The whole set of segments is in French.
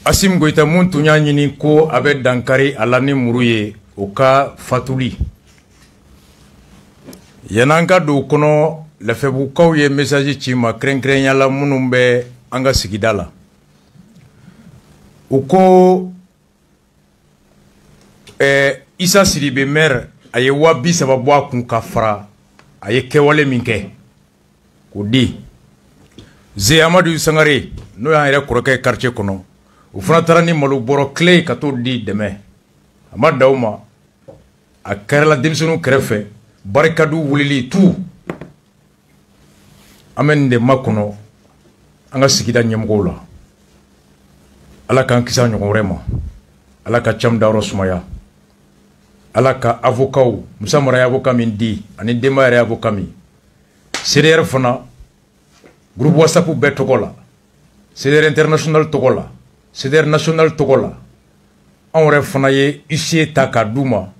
Asim Goita mun tunya nyini ko abe dankari alani muruye oka fatuli yananga do kono le febu kaw ye message ci ma kren yala munum be anga sigidala uko Issa Sidibé mer aye wabi sababu akun kafara aye kewale minke ko di Ze Amadou Sangare no ya ere koroke quartier kono u fana tarani malu boro clé ka to di deme amadawma a karla dimsunu krefe barkadu wulili tout amen de makono anga sigida nyamgola ala kan kisa nyogorema ala ka cham daro sumaya ala ka avocat musa mara avocat min di ani dema re avocat mi CDR fana groupe WhatsApp be tokola CDR international tokola CDR national tokola on re fana ye ici ta ka duma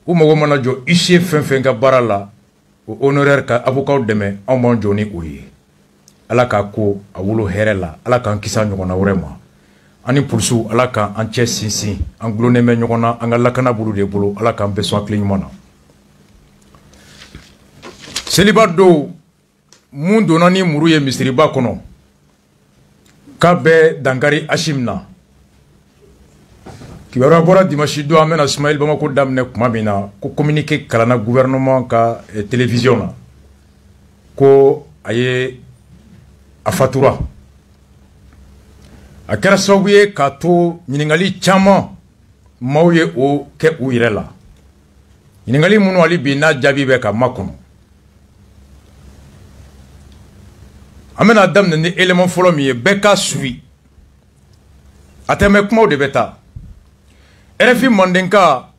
o mago mana jo ici fen ka barala o honoraire ka avocat deme on mon joni oyi ala ka ko awulo herela ala kan kisa nyogona vraiment ani pulsu ala kan an cɛ sinsin an gulonnen bɛ ɲɔgɔn na an ka lakana bolo de bolo ala kan bɛɛ sɔn hakili ɲuman na seliba don mun donna ni muru ye misiriba kɔnɔ k'a bɛ dankari Hashim na kibaruya bɔra dimanche don an bɛna Ismaël Bamako daminɛ tuma min na ko communiqué kalanna gouvernement ka télévision na ko a ye a fatura a kɛra sababu ye k'a to ɲininkali caman maaw ye o kɛ u yɛrɛ la ɲininkali minnu hali bi n'a jaabi bɛ ka makɔnɔ an bɛna daminɛ ni élément fɔlɔ min ye bɛɛ k'a suivi a tɛmɛ kumaw de bɛ taa RFI Mandenka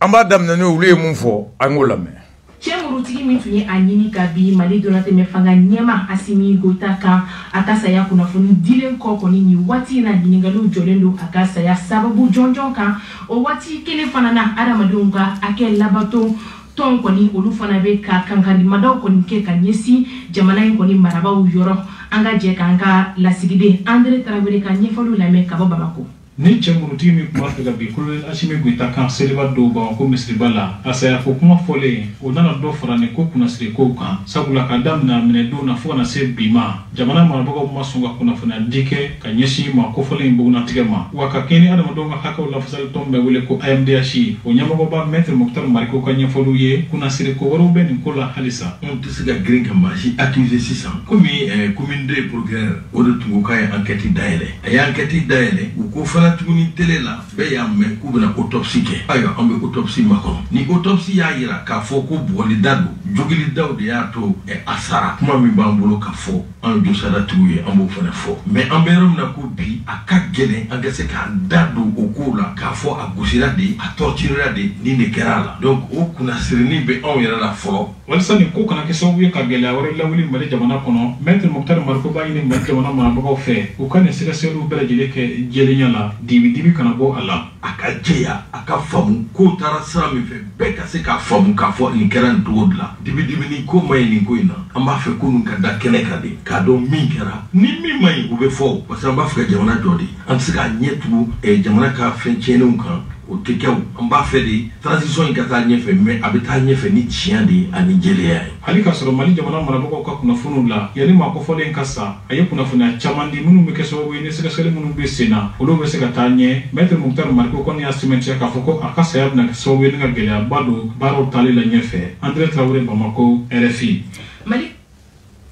an b'a daminɛ ni olu ye mun fɔ an k'o lamɛn. Cɛ murutigi min tun ye a ɲini ka bi Mali dɔnnatɛmɛ fanga ɲɛma Asimi Goita kan a ka saya kunnafoni dilen kɔ kɔni nin waati in na ɲininkaliw jɔlen don a ka saya sababu jɔnjɔn kan o waati kelen fana na adamadenw ka hakɛ labato tɔn kɔni olu fana bɛ ka kankarimadaw kɔni kɛ ka ɲɛsin jamana in kɔni marabaw yɔrɔ an ka jɛ k'an ka lasigiden André Traoré ka ɲɛfɔliw lamɛn ka bɔ Bamako. Ni cɛ murutigi min kuma fɛ ka bi kolonɛli Asimi Goita kan seliba don Bamako misiriba la a sayafo kuma fɔlen o nana dɔ fara nin ko kunnasiri kow kan sabula ka daminɛ minɛdon na fo kana se bi ma jamana marabagaw ma sɔn ka kunnafoniya di kɛ ka ɲɛsin ma kofɔlen in bugunatigɛ ma wa ka kɛɲɛ ni adamadenw ka hakɛw lafasali tɔn bɛ wele ko AMDH o ɲɛmɔgɔba Maître Mokhtar Mariko ka ɲɛfɔliw ye kunnasiri ko wɛrɛw bɛ nin ko la halisa. On tɛ se ka girin ka maa si accuser sisan komi commune 2 procureur o de tun ko k'a ye enquête dayɛlɛ a ye enquête dayɛlɛ u ko fana tuguni télé la bɛɛ y'a mɛn k'u bɛna autopsie kɛ ayiwa an bɛ autopsie makɔnɔ ni autopsie y'a yira k'a fɔ ko bugɔlida don jogilidaw de y'a to a sara kuma min b'an bolo ka fɔ an josadatigiw ye an b'o fana fɔ mais an bɛ yɔrɔ min na ko bi a ka gɛlɛn an ka se k'an da don o kow la k'a fɔ a gosira de a torturera de nin de kɛra a la donc o kunnasirini bɛ anw yɛrɛ la fɔlɔ walisa nin ko kana kɛ sababu ye ka gɛlɛya wɛrɛ lawuli Mali jamana kɔnɔ Maître Mokhtar Mariko b'a ɲini Mali jamana marabagaw fɛ u ka nin sɛgɛsɛgɛliw bɛɛ lajɛlen kɛ jɛlenya la dibi kana bɔ a la a ka jɛya a ka faamu ko taara sira min fɛ bɛɛ ka se k'a faamu k'a fɔ nin kɛra nin cogo de la dibi ni ko ma ɲi nin ko in na an b'a fɛ ko nun ka da kɛnɛ kan de k'a dɔn min kɛra ni min ma ɲi u bɛ fɔ parce que an b'a fɛ ka jamana jɔ de an tɛ se k'a ɲɛ tugu jamana ka fɛn tiɲɛnenw kan o tɛ kɛ an b'a fɛ de transition in ka taa ɲɛfɛ mais a bɛ taa ɲɛfɛ ni tiɲɛ de ye ani jɛlenya ye hali k'a sɔrɔ Mali jamana marabagaw ka kunnafoniw la yanni maa kofɔlen ka sa a ye kunnafoniya caman di minnu bɛ kɛ sababu ye ni sɛgɛsɛgɛli minnu bɛ sen na olu bɛ se ka taa ɲɛ Maître Mokhtar Mariko kɔni y'a sɛmɛntiya k'a fɔ ko a ka saya bɛna kɛ sababu ye ni ka gɛlɛyaba don baaraw taali la ɲɛfɛ André Traoré Bamako RFI.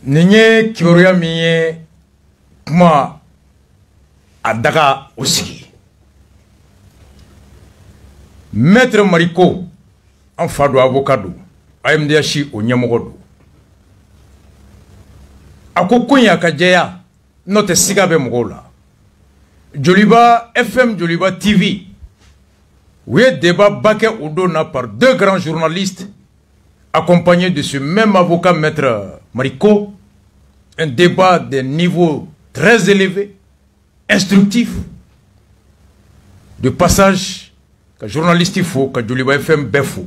Nin ye kibaruya min ye kuma a daga o sigi Maître Mariko an fa don avocat don AMDH o ɲɛmɔgɔ don a ko ko in a ka jɛya n'o tɛ siga bɛ mɔgɔw la Joliba FM Joliba TV u ye débat ba kɛ o don na par deux grands journalistes accompagnés de ce même avocat Maître Mariko, un débat de niveau très élevé instructif de passage que journaliste faut que Joliba FM befou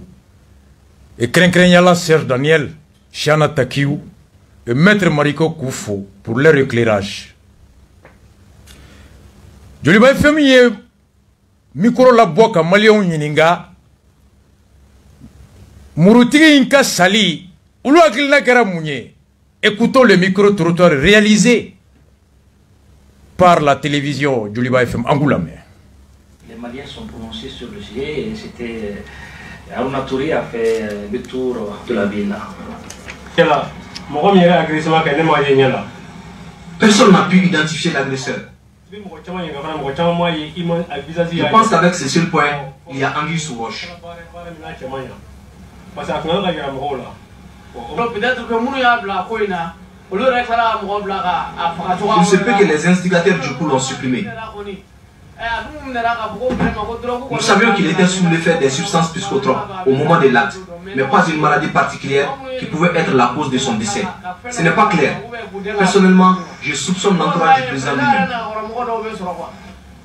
et Krenyala Serge Daniel Chana Takiou et Maître Mariko Koufo pour leur éclairage. Joliba FM ye micro la bɔ ka maliyɛnw ɲininka murutigi in ka sali olu hakilina kɛra mun ye? Écoutons le micro-trottoir réalisé par la télévision Joliba FM Angoulame. Les Maliens sont prononcés sur le sujet et c'était Aruna Touré a fait le tour de la ville. Personne n'a pu identifier l'agresseur. Je pense qu'avec ce seul point, il y a anguille sous roche. Il se peut que les instigateurs du coup l'ont supprimé. Nous savions qu'il était sous l'effet des substances psychotropes au moment de l'acte, mais pas une maladie particulière qui pouvait être la cause de son décès. Ce n'est pas clair. Personnellement, je soupçonne l'entourage du président lui-même.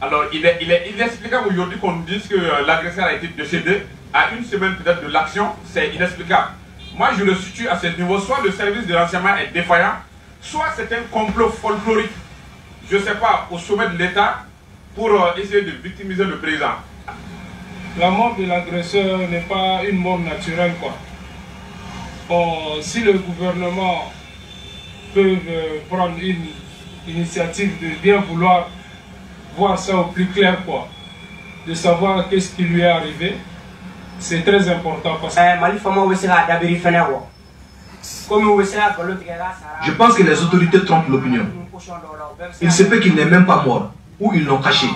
Alors, il est inexplicable aujourd'hui qu'on dise que l'agresseur a été décédé à une semaine peut-être de l'action. C'est inexplicable. Moi, je le situe à ce niveau. Soit le service de renseignement est défaillant, soit c'est un complot folklorique, je ne sais pas, au sommet de l'État pour essayer de victimiser le président. La mort de l'agresseur n'est pas une mort naturelle, quoi. Bon, si le gouvernement peut prendre une initiative de bien vouloir voir ça au plus clair, quoi, de savoir qu'est-ce qui lui est arrivé, c'est très important parce que... Je pense que les autorités trompent l'opinion. Il se peut qu'il n'est même pas mort, ou ils l'ont caché.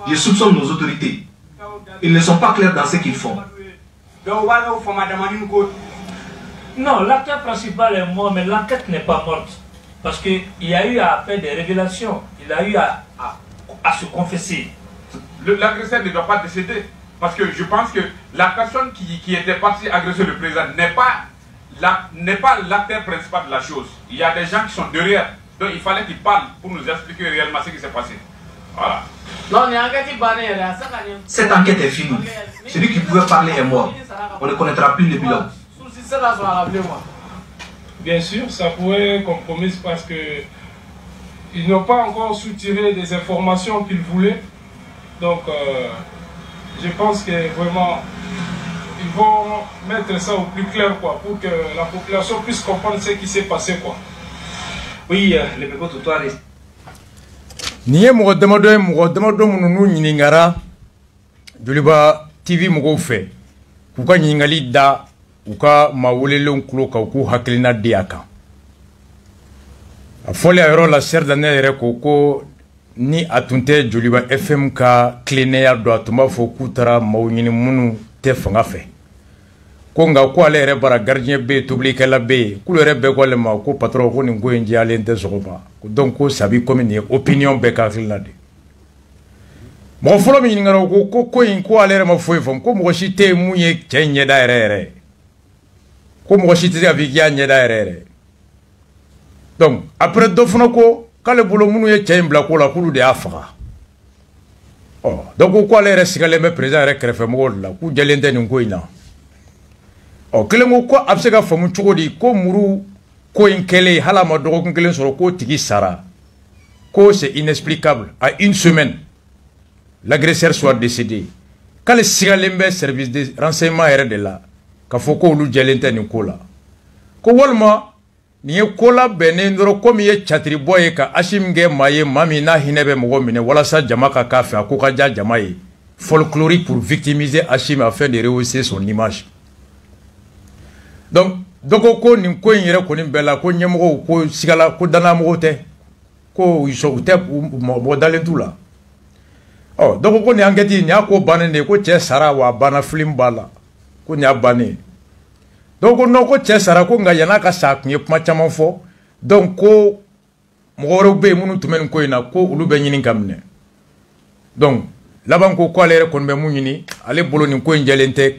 Je soupçonne nos autorités. Ils ne sont pas clairs dans ce qu'ils font. Non, l'acteur principal est mort, mais l'enquête n'est pas morte. Parce qu'il y a eu à faire des révélations. Il a eu à se confesser. L'agresseur ne doit pas décéder. Parce que je pense que la personne qui était partie agresser le président n'est pas l'acteur principal de la chose. Il y a des gens qui sont derrière. Donc il fallait qu'ils parlent pour nous expliquer réellement ce qui s'est passé. Voilà. Cette enquête est finie. Celui qui pouvait parler est mort. On ne connaîtra plus le bilan. Bien sûr, ça pourrait être compromis parce que ils n'ont pas encore soutiré des informations qu'ils voulaient. Donc, je pense que vraiment, ils vont mettre ça au plus clair, quoi, pour que la population puisse comprendre ce qui s'est passé, quoi. Oui, le micro-trottoir est... Niye mɔgɔ damadɔ ye mɔgɔ damadɔ minnu n'u ɲininkara Joliba TV mɔgɔw fɛ k'u ka ɲininkali da u ka maa welelenw tulo kan u k'u hakilina di a kan. A fɔli a yɔrɔ la Sɛri Danɛl yɛrɛ ko ni a tun tɛ Joliba FM ka tilennenya dɔn a tun b'a fɔ k'u taara maaw ɲini minnu tɛ fanga fɛ. Ko nka ko ale yɛrɛ bara gardien bɛ yen tobilikɛla bɛ yen k'olu yɛrɛ bɛɛ ko ale ma ko patron ko nin ko in diyalen tɛ sɔgɔma donc ko sabi komi nin ye opinion bɛɛ ka hakilina de. Mɔgɔ fɔlɔ min ɲininkara ko in ko ale yɛrɛ ma foyi faamu ko mɔgɔ si tɛ yen mun ye cɛ ɲɛda yɛrɛ yɛrɛ ko mɔgɔ si tɛ se ka fɔ k'i y'a ɲɛda yɛrɛ yɛrɛ. Donc après dɔ fana ko k'ale bolo minnu ye cɛ in bila ko la k'olu de y'a faga. Donc ko ale yɛrɛ sigalen bɛ président yɛrɛ kɛrɛfɛ mɔgɔw de la k'u jɛlen tɛ nin ko in na. Kelen ko a bɛ se ka faamu cogo di ko muru ko in kɛlen hali a ma dɔgɔkun kelen sɔrɔ k'o tigi sara ko c'est inexplicable à une semaine l'agresseur soit décédé k'ale sigalen bɛ service de renseignement yɛrɛ de la k'a fɔ k'olu jɛlen tɛ nin ko la ko walima nin ye ko labɛnnen dɔrɔn komi ye catiribɔ ye ka Hashim kɛ maa ye maa min n'a hinɛ bɛ mɔgɔ minɛ walasa jama ka k'a fɛ a ko ka diya jama ye folklorique pour victimiser Hashim afin de rehausser son image. Donc ko nin ko in yɛrɛ kɔni bɛɛ la ko ɲɛmɔgɔw ko sigala ko danamɔgɔw tɛ ko u tɛ mɔgɔ dalen t'u la. Donc ko nin enquête nin y'a ko bannen de ye ko cɛ sara wa a banna film b'a la ko nin y'a bannen. Donc ko non ko cɛ sara ko nka yan'a ka sa a tun ye kuma caman fɔ donc ko mɔgɔ wɛrɛw bɛ yen minnu tun bɛ nin ko in na ko olu bɛ ɲini ka minɛ. Donc laban ko ale yɛrɛ kɔni bɛ mun ɲini ale bolo nin ko in jɛlen tɛ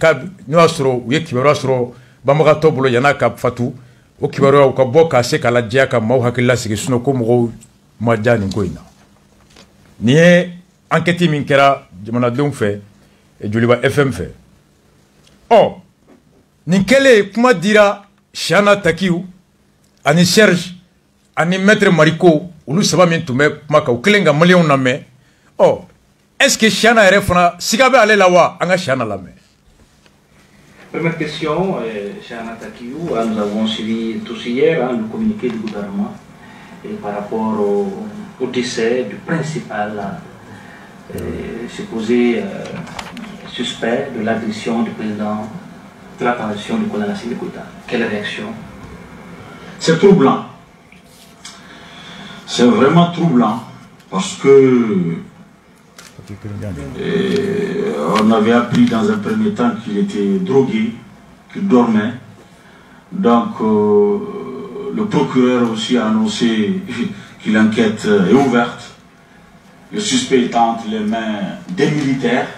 n'o y'a sɔrɔ u ye kibaruya sɔrɔ banbagatɔ bolo yan'a ka fatu o kibaruya u ka bɔ ka se ka lajɛya ka maaw hakili lasigi sinon ko mɔgɔw ma diya nin ko in na. Nin ye enquête min kɛra jamanadenw fɛ Joliba FM fɛ. Nin kɛlen kuma dira Siana Takiw ani Serge ani maître Mariko olu saba min tun bɛ kuma kan u kelen ka maliyɛnw lamɛn est-ce que Siana yɛrɛ fana siga bɛ ale la wa an ka Siana lamɛn. Première question, Siana Takiou, nous avons suivi tous hier le communiqué du gouvernement par rapport au décès du principal supposé suspect de l'agression du président de la transition du colonel Assimi Goïta. Quelle réaction? C'est troublant. C'est vraiment troublant parce que on avait appris dans un premier temps qu'il était drogué, qu'il dormait. Donc le procureur aussi a annoncé que l'enquête est ouverte. Le suspect est entre les mains des militaires.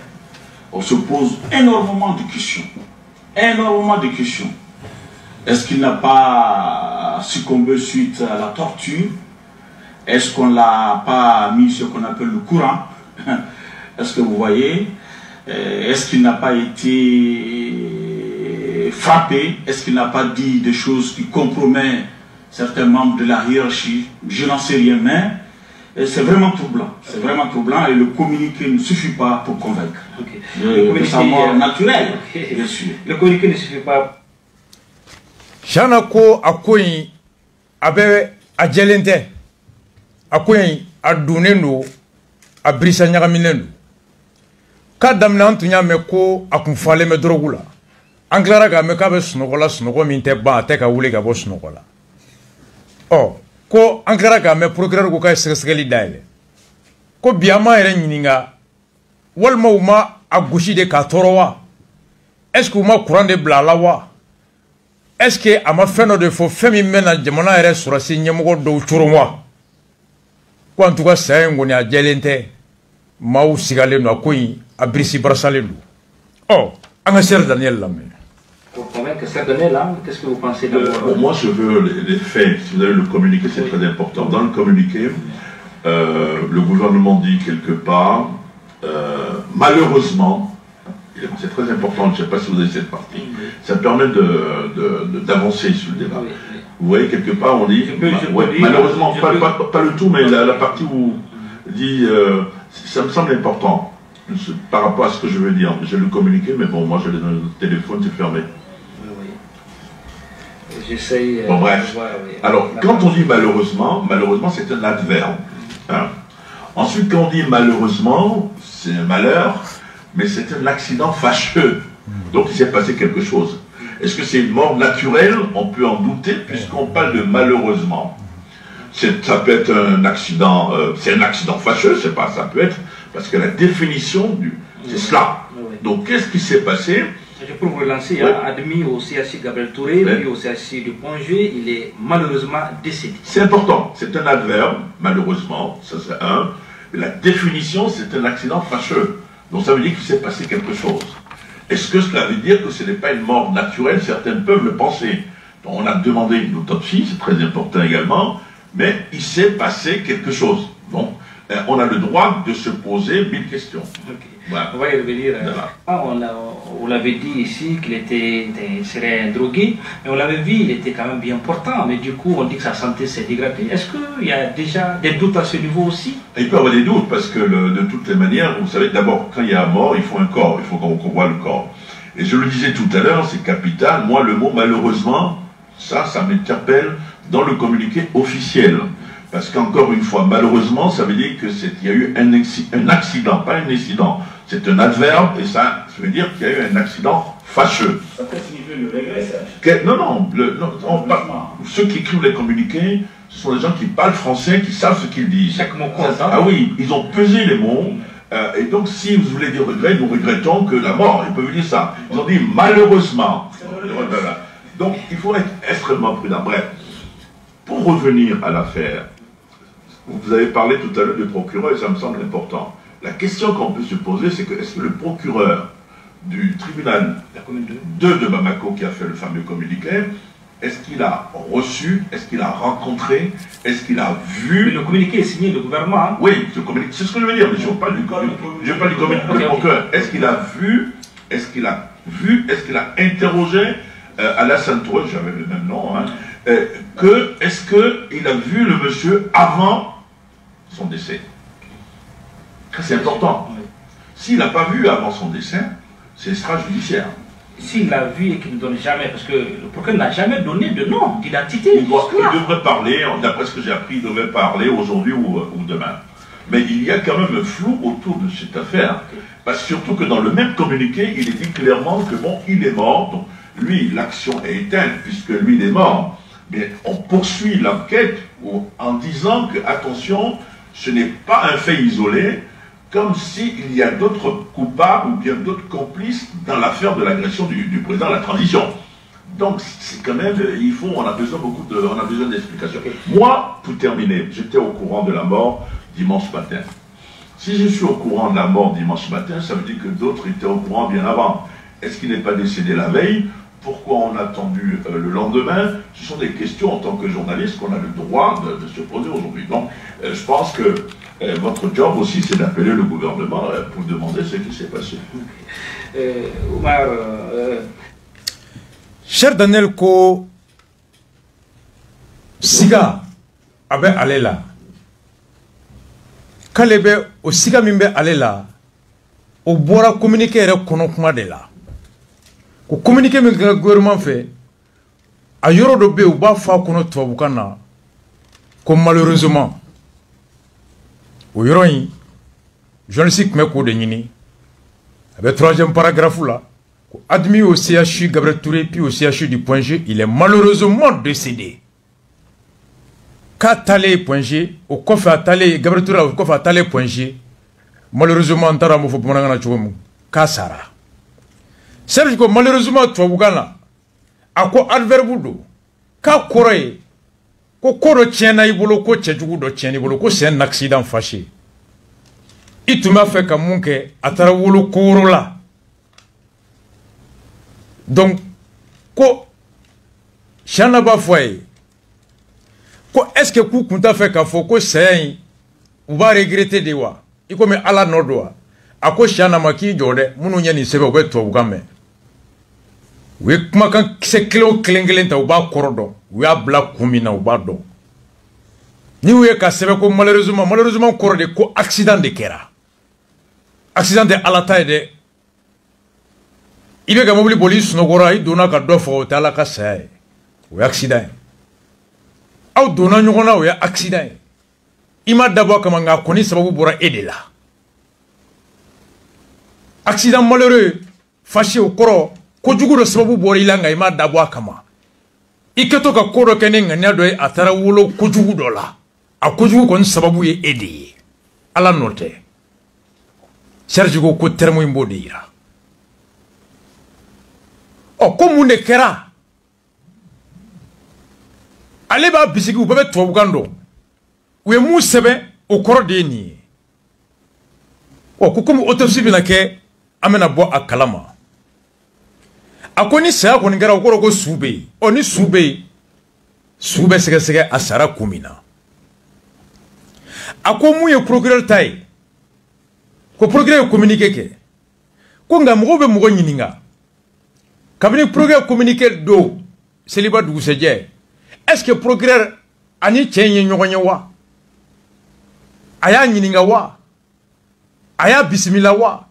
On se pose énormément de questions. Énormément de questions. Est-ce qu'il n'a pas succombé suite à la torture? Est-ce qu'on ne l'a pas mis ce qu'on appelle le courant? Est-ce que vous voyez? Est-ce qu'il n'a pas été frappé? Est-ce qu'il n'a pas dit des choses qui compromettent certains membres de la hiérarchie? Je n'en sais rien, mais c'est vraiment troublant. C'est vraiment troublant et le communiqué ne suffit pas pour convaincre. Okay. De sa mort naturelle, bien sûr. Le communiqué ne suffit pas. Siana ko a ko in a bɛ a jɛlen tɛ a ko in a donnen don a birisa ɲagaminen don k'a daminɛ an tun y'a mɛn ko a kun falen bɛ dɔrɔgu la an tilara k'a mɛn k'a bɛ sunɔgɔ la sunɔgɔ min tɛ ban a tɛ ka wuli ka bɔ sunɔgɔ la ko an tilara k'a mɛn procureur ko k'a ye sɛgɛsɛgɛli dayɛlɛ ko bi an m'a yɛrɛ ɲininka walima u ma a gosi de k'a tɔɔrɔ wa est-ce que u ma courant de bila a la wa est-ce que a ma fɛn dɔ de fɔ fɛn min bɛna jamana yɛrɛ sɔrɔsi ɲɛmɔgɔ dɔw coron wa ko en tout cas saya in kɔni a jɛlen tɛ maaw sigalen don a ko in a birisi barasalen don an ka Serge Daniel lamɛn. Pour convaincre Serge Daniel, qu'est-ce que vous pensez d'abord? Moi je veux les faits. Si vous avez le communiqué, c'est très important. Dans le communiqué, le gouvernement dit quelque part, malheureusement, c'est très important, je ne sais pas si vous avez cette partie, ça permet d'avancer sur le débat. Vous voyez, quelque part, on dit, malheureusement, pas le tout, mais la partie où on dit, ça me semble important, par rapport à ce que je veux dire. J'ai le communiqué, mais bon, moi, je l'ai dans le téléphone, c'est fermé. J'essaye. Bon, bref. Alors, quand on dit malheureusement, c'est un adverbe. Hein. Ensuite, quand on dit malheureusement, c'est un malheur, mais c'est un accident fâcheux. Donc, il s'est passé quelque chose. Est-ce que c'est une mort naturelle? On peut en douter, puisqu'on parle de malheureusement. Ça peut être un accident, c'est un accident fâcheux, c'est pas, ça peut être, parce que la définition, c'est cela. Donc, qu'est-ce qui s'est passé? Je peux vous relancer, admis au CHI Gabriel Touré, puis au CHI du Pont-Joué, il est malheureusement décédé. C'est important, c'est un adverbe, malheureusement, ça c'est un. Et la définition, c'est un accident fâcheux. Donc ça veut dire qu'il s'est passé quelque chose. Est-ce que cela veut dire que ce n'est pas une mort naturelle? Certains peuvent le penser. Donc on a demandé une autopsie, c'est très important également, mais il s'est passé quelque chose. Donc on a le droit de se poser 1000 questions. Okay. Voilà. On va y revenir. On l'avait dit ici qu'il serait un drogué, mais on l'avait vu, il était quand même bien portant, mais du coup on dit que sa santé s'est dégradée. Est-ce qu'il y a déjà des doutes à ce niveau aussi? Il peut y avoir des doutes, parce que de toutes les manières, vous savez, d'abord, quand il y a mort, il faut un corps, il faut qu'on voit le corps. Et je le disais tout à l'heure, c'est capital. Moi, le mot malheureusement, ça m'interpelle dans le communiqué officiel. Parce qu'encore une fois, malheureusement, ça veut dire qu'il y a eu un accident, pas un incident. C'est un adverbe, et ça veut dire qu'il y a eu un accident fâcheux. Ça peut signifier le regret, ça? Ceux qui écrivent les communiqués, ce sont les gens qui parlent français, qui savent ce qu'ils disent. Chaque mot compte. Ah oui, ils ont pesé les mots. Et donc, si vous voulez dire regret, nous regrettons que la mort, ils peuvent dire ça. Ils ont dit malheureusement. Donc, il faut être extrêmement prudent. Bref, pour revenir à l'affaire, vous avez parlé tout à l'heure du procureur et ça me semble important. La question qu'on peut se poser, c'est que est-ce que le procureur du tribunal 2 de Bamako qui a fait le fameux communiqué, est-ce qu'il a reçu, est-ce qu'il a rencontré, est-ce qu'il a vu... Mais le communiqué est signé le gouvernement. Hein? Oui, c'est ce que je veux dire, mais je ne parle du communiqué du procureur. Est-ce qu'il a vu, est-ce qu'il a interrogé Alassane Touré, j'avais le même nom, hein, est-ce qu'il a vu le monsieur avant son décès? C'est important. S'il n'a pas vu avant son décès, c'est extrajudiciaire. S'il l'a vu et qu'il ne donne jamais, parce que le procureur n'a jamais donné de nom, d'identité. Il devrait parler, d'après ce que j'ai appris, il devrait parler aujourd'hui ou demain. Mais il y a quand même un flou autour de cette affaire. Parce que surtout que dans le même communiqué, il est dit clairement que bon, il est mort. Donc, lui, l'action est éteinte puisque lui, il est mort. Mais on poursuit l'enquête en disant que, attention, ce n'est pas un fait isolé, comme s'il y a d'autres coupables ou bien d'autres complices dans l'affaire de l'agression du président de la transition. Donc, c'est quand même, on a besoin d'explications. Moi, pour terminer, j'étais au courant de la mort dimanche matin. Si je suis au courant de la mort dimanche matin, ça veut dire que d'autres étaient au courant bien avant. Est-ce qu'il n'est pas décédé la veille? Pourquoi on a attendu le lendemain? Ce sont des questions en tant que journaliste qu'on a le droit de se poser aujourd'hui. Donc, je pense que votre job aussi, c'est d'appeler le gouvernement pour demander ce qui s'est passé. Cher Daniel Ko, Siga, abe alela. Kalebe, o Siga mimbe alela, o bora communiquer ere kono kuma de la. Ko communiquer min ka gouvernement fait, a yoro do be ou ba fa kono tubabukan na, ko malheureusement, au Yoroï, journaliste me ko de nyini, avec troisième paragraphe là, admis au CHU Gabriel Touré puis au CHU du Point G, il est malheureusement décédé. Qu'a talé Point G, au coffre à talé, Gabriel Touré au coffre à talé Point G, malheureusement on t'a mofo pour n'angana chomu, Kassara. Serge ko malheureusement tu vois à quoi adverbe do, ka koroye, ko koro tiena ibolo ko tchejugu do tiena ibolo ko c'est un accident fâché. Il te m'a fait comme que atara wolo koro la. Donc, ko chana ba foye, ko est-ce que ku kunta fait ka fo ko c'est on va regretter de wa. Il comme ala nodwa. Ako chana maki jode munu nyani sebe obe to bugame. We kuma kan se kilo klengelen ta uba korodo. We a black kumina uba do. Ni we ka sebe ko malheureusement korode ko accident de kera. Accident de alata de il y a un mobile police nogora il donne ka do fo ta la ka sai ou accident au donna nyona ou accident ima d'abord comme nga koni sababu bora edela accident malheureux fâché au koro ko jugu do sababu bora ilanga ima d'abord kama iketo ka koro kenenga nya do atara wolo ko jugu do la a ko jugu kon sababu ye edi ala note serge ko termo imbodira. Oh, comme on est kera, allez ba bisigi ou bebe to bugando, ou e mou sebe au koro de ni. Oh, comme autopsie binake amena bo akalama. Akoni sa ko ngara ko ko sube, oni sube sege asara kumina. Ako mu ye procureur tay. Ko procureur communiquer ke. Ko nga mo be mo nyininga. Kabini procureur communiqué do célibat du Seigneur. Est-ce que procureur ani tchenye nyogonye wa? Aya nyininga wa? Aya bismillah wa?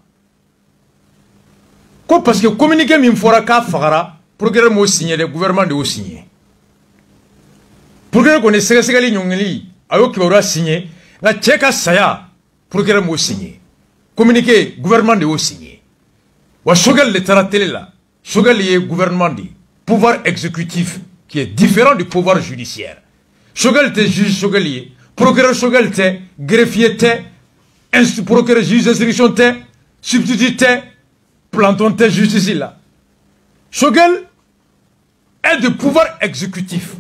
Ko parce que communiqué min fora ka fagara procureur mo signé le gouvernement de o signé. Procureur connaît segali nyongeli ayo kibara signé na cheka saya procureur mo signé. Communiqué gouvernement de o signé. Wa shogal le taratele la. Shogal est gouvernement du pouvoir exécutif qui est différent du pouvoir judiciaire. Shogal était juge Shogalier, procureur Shogal était greffier était, procureur juge d'instruction était, substitut était, planton était justice là. Shogal est de pouvoir exécutif.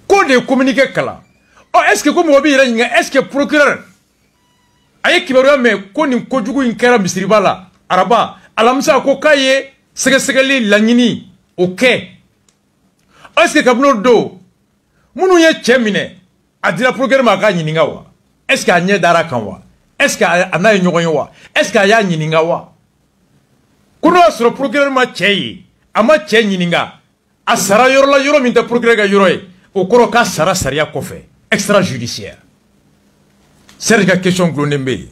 Quand on communique kala, oh est-ce que comme obi est-ce que procureur aye kibaru mais quand on kojugu inkera misribala araba alamsa ko kaye segali lanyini ok est-ce que kabno do munu ye chemine adira programme aka nyininga wa est-ce que anye dara kanwa est-ce que anaye nyogonyo wa est-ce que aya nyininga wa kuno sur programme chei ama che nyininga a sara yɔrɔ la yɔrɔ min tɛ procureur ka yɔrɔ ye o kɔrɔ k'a sara sariya kɔfɛ extrajudiciaire Serge ka question gulonnen bɛ yen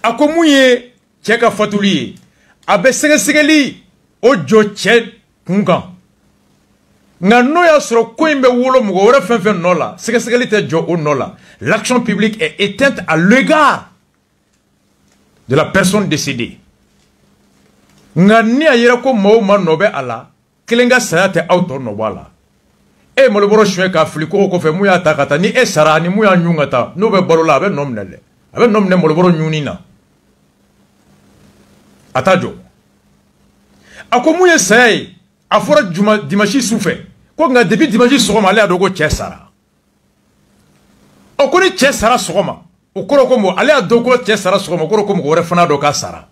a ko mun ye cɛ ka fatuli ye a bɛ sɛgɛsɛgɛli o jɔ cɛ kun kan nka n'o y'a sɔrɔ ko in bɛ wolo mɔgɔ wɛrɛ fɛn fɛn nɔ la sɛgɛsɛgɛli tɛ jɔ o nɔ la l'action publique est éteinte à l'égard de la personne décédée nka ni a yɛrɛ ko maa o maa nɔ bɛ a la kelen ka saya tɛ aw tɔ nɔ bɔ a la e ye malobɔrɔ suɲɛ k'a fili kogo kɔfɛ mun y'a ta ka taa ni e sara ani mun y'a ɲun ka taa n'o bɛ balo la a bɛ nɔ minɛ dɛ a bɛ nɔ minɛ malobɔrɔ ɲunni na a t'a jɔ a ko mun ye saya ye a fɔra dimanche su fɛ ko nka depuis dimanche sɔgɔma ale y'a dɔn ko cɛ sara ɔ ko ni cɛ sara sɔgɔma o kɔrɔ ko ale y'a dɔn ko cɛ sara sɔgɔma o kɔrɔ ko mɔgɔ wɛrɛ fana dɔn k'a sara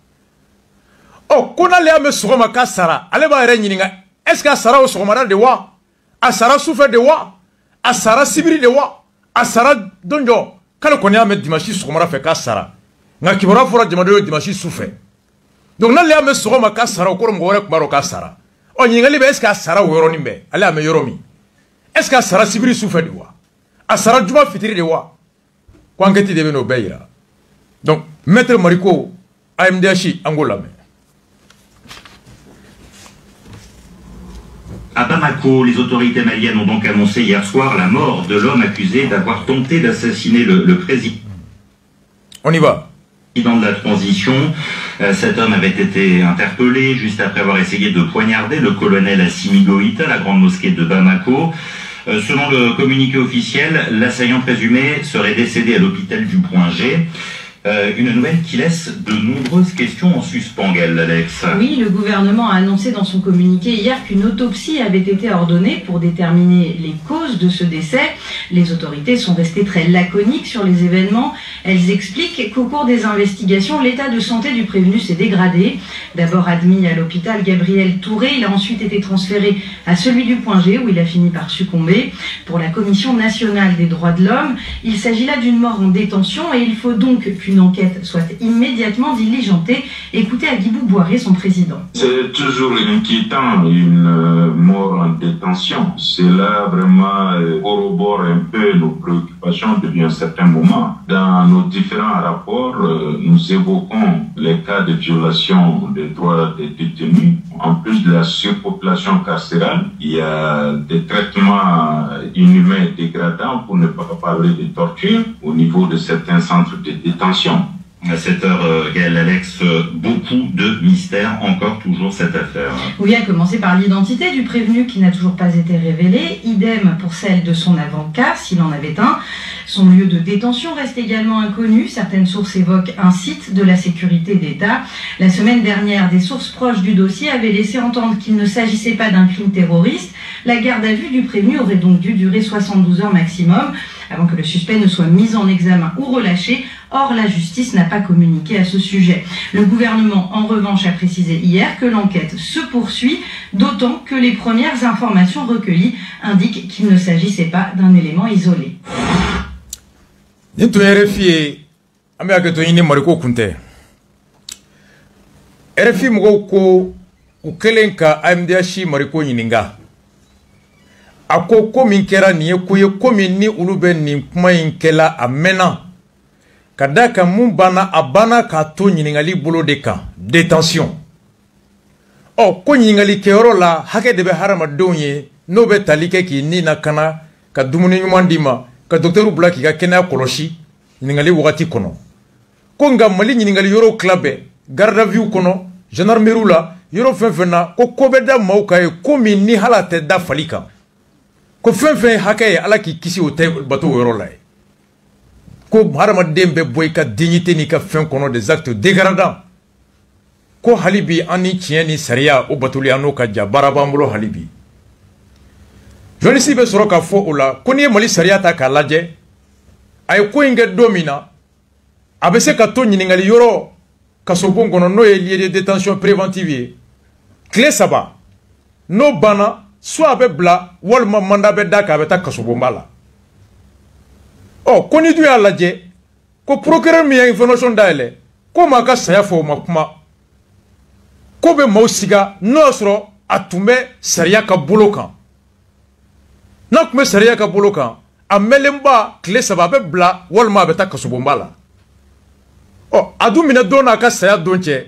ɔ ko n'ale y'a mɛn sɔgɔma k'a sara ale b'a yɛrɛ ɲininka est-ce que a sara o sɔgɔmada de wa a sara sufɛ de wa a sara sibiri de wa a sara don jɔ k'ale kɔni y'a mɛn dimanche sɔgɔmada fɛ k'a sara nka kibaruya fɔra jamanadenw ye dimanche sufɛ donc n'ale y'a mɛn sɔgɔma k'a sara o kɔrɔ mɔgɔ wɛrɛ tun b'a dɔn k'a sara ɔ ɲininkali bɛ est-ce que a sara o yɔrɔnin bɛɛ ale y'a mɛn yɔrɔ min est-ce que a sara sibiri sufɛ de wa a sara juma fitiri de wa ko enquête de bɛ n'o bɛɛ yira donc maître Mariko AMDH an k'o lamɛn. À Bamako, les autorités maliennes ont donc annoncé hier soir la mort de l'homme accusé d'avoir tenté d'assassiner le président. On y va. Dans la transition, cet homme avait été interpellé juste après avoir essayé de poignarder le colonel Assimi Goïta à la grande mosquée de Bamako. Selon le communiqué officiel, l'assaillant présumé serait décédé à l'hôpital du Point G. Une nouvelle qui laisse de nombreuses questions en suspens, Gaël Alex. Oui, le gouvernement a annoncé dans son communiqué hier qu'une autopsie avait été ordonnée pour déterminer les causes de ce décès. Les autorités sont restées très laconiques sur les événements. Elles expliquent qu'au cours des investigations, l'état de santé du prévenu s'est dégradé. D'abord admis à l'hôpital Gabriel Touré, il a ensuite été transféré à celui du Point G où il a fini par succomber. Pour la Commission nationale des droits de l'homme, il s'agit là d'une mort en détention et il faut donc qu'une enquête soit immédiatement diligentée. Écoutez Agibou Boiré, son président. C'est toujours inquiétant, une mort en détention. Cela vraiment corrobore un peu nos préoccupations depuis un certain moment. Dans nos différents rapports, nous évoquons les cas de violation des droits des détenus. En plus de la surpopulation carcérale, il y a des traitements inhumains et dégradants, pour ne pas parler de torture, au niveau de certains centres de détention. À cette heure, Gaël Alex, beaucoup de mystères, encore toujours cette affaire. Oui, à commencer par l'identité du prévenu qui n'a toujours pas été révélée, idem pour celle de son avocat, s'il en avait un. Son lieu de détention reste également inconnu. Certaines sources évoquent un site de la sécurité d'État. La semaine dernière, des sources proches du dossier avaient laissé entendre qu'il ne s'agissait pas d'un crime terroriste. La garde à vue du prévenu aurait donc dû durer 72 heures maximum avant que le suspect ne soit mis en examen ou relâché. Or, la justice n'a pas communiqué à ce sujet. Le gouvernement, en revanche, a précisé hier que l'enquête se poursuit, d'autant que les premières informations recueillies indiquent qu'il ne s'agissait pas d'un élément isolé. RFI mɔgɔw ko u kelen ka AMDH Mariko ɲininka a ko min kɛra nin ye ko ye ko min ni olu bɛ nin kuma in kɛla a mɛnna ka da kan mun banna a banna k'a to ɲiningali bolo de kan détention ɔ ko ɲiningali kɛyɔrɔ la hakɛ de bɛ hadamadenw ye n'o bɛ tali kɛ k'i ni lakana ka dumuni ɲuman d'i ma ka docteur bila k'i ka kɛnɛya kɔlɔsi ɲiningali wagati kɔnɔ ko nka Mali ɲiningali yɔrɔ tila bɛɛ garde à vue kɔnɔ gendarmerie la yɔrɔ fɛn fɛn na ko bɛ da maaw kan ye ko min ni hala tɛ da fali kan ko fɛn fɛn hakɛ ye ala k'i kisi o tɛ bato o yɔrɔ la ye ko hadamaden bɛ bɔ i ka dignité n'i ka fɛn kɔnɔ des actes dégradants ko hali bi an ni tiɲɛ ni sariya o batoli an n'o ka ja baara b'an bolo hali bi journaliste bɛ sɔrɔ ka fɔ o la ko n'i ye Mali sariya ta k'a lajɛ a ye ko in kɛ don min na a bɛ se ka to ɲiningali yɔrɔ kasobon kɔnɔ n'o ye lieu de détention préventive ye tile 3 n'o banna soit a bɛ bila walima mandat bɛ da k'a bɛ taa kasobonba la ɔ ko ni dun y'a lajɛ ko procureur min ye information dayɛlɛ ko maa ka saya fɔ o ma kuma ko bɛ maaw siga n'o y'a sɔrɔ a tun bɛ sariya ka bolo kan n'a tun bɛ sariya ka bolo kan a mɛnlenba tile 3 a bɛ bila walima a bɛ taa kasobonba la a dun minɛ don n'a ka saya don cɛ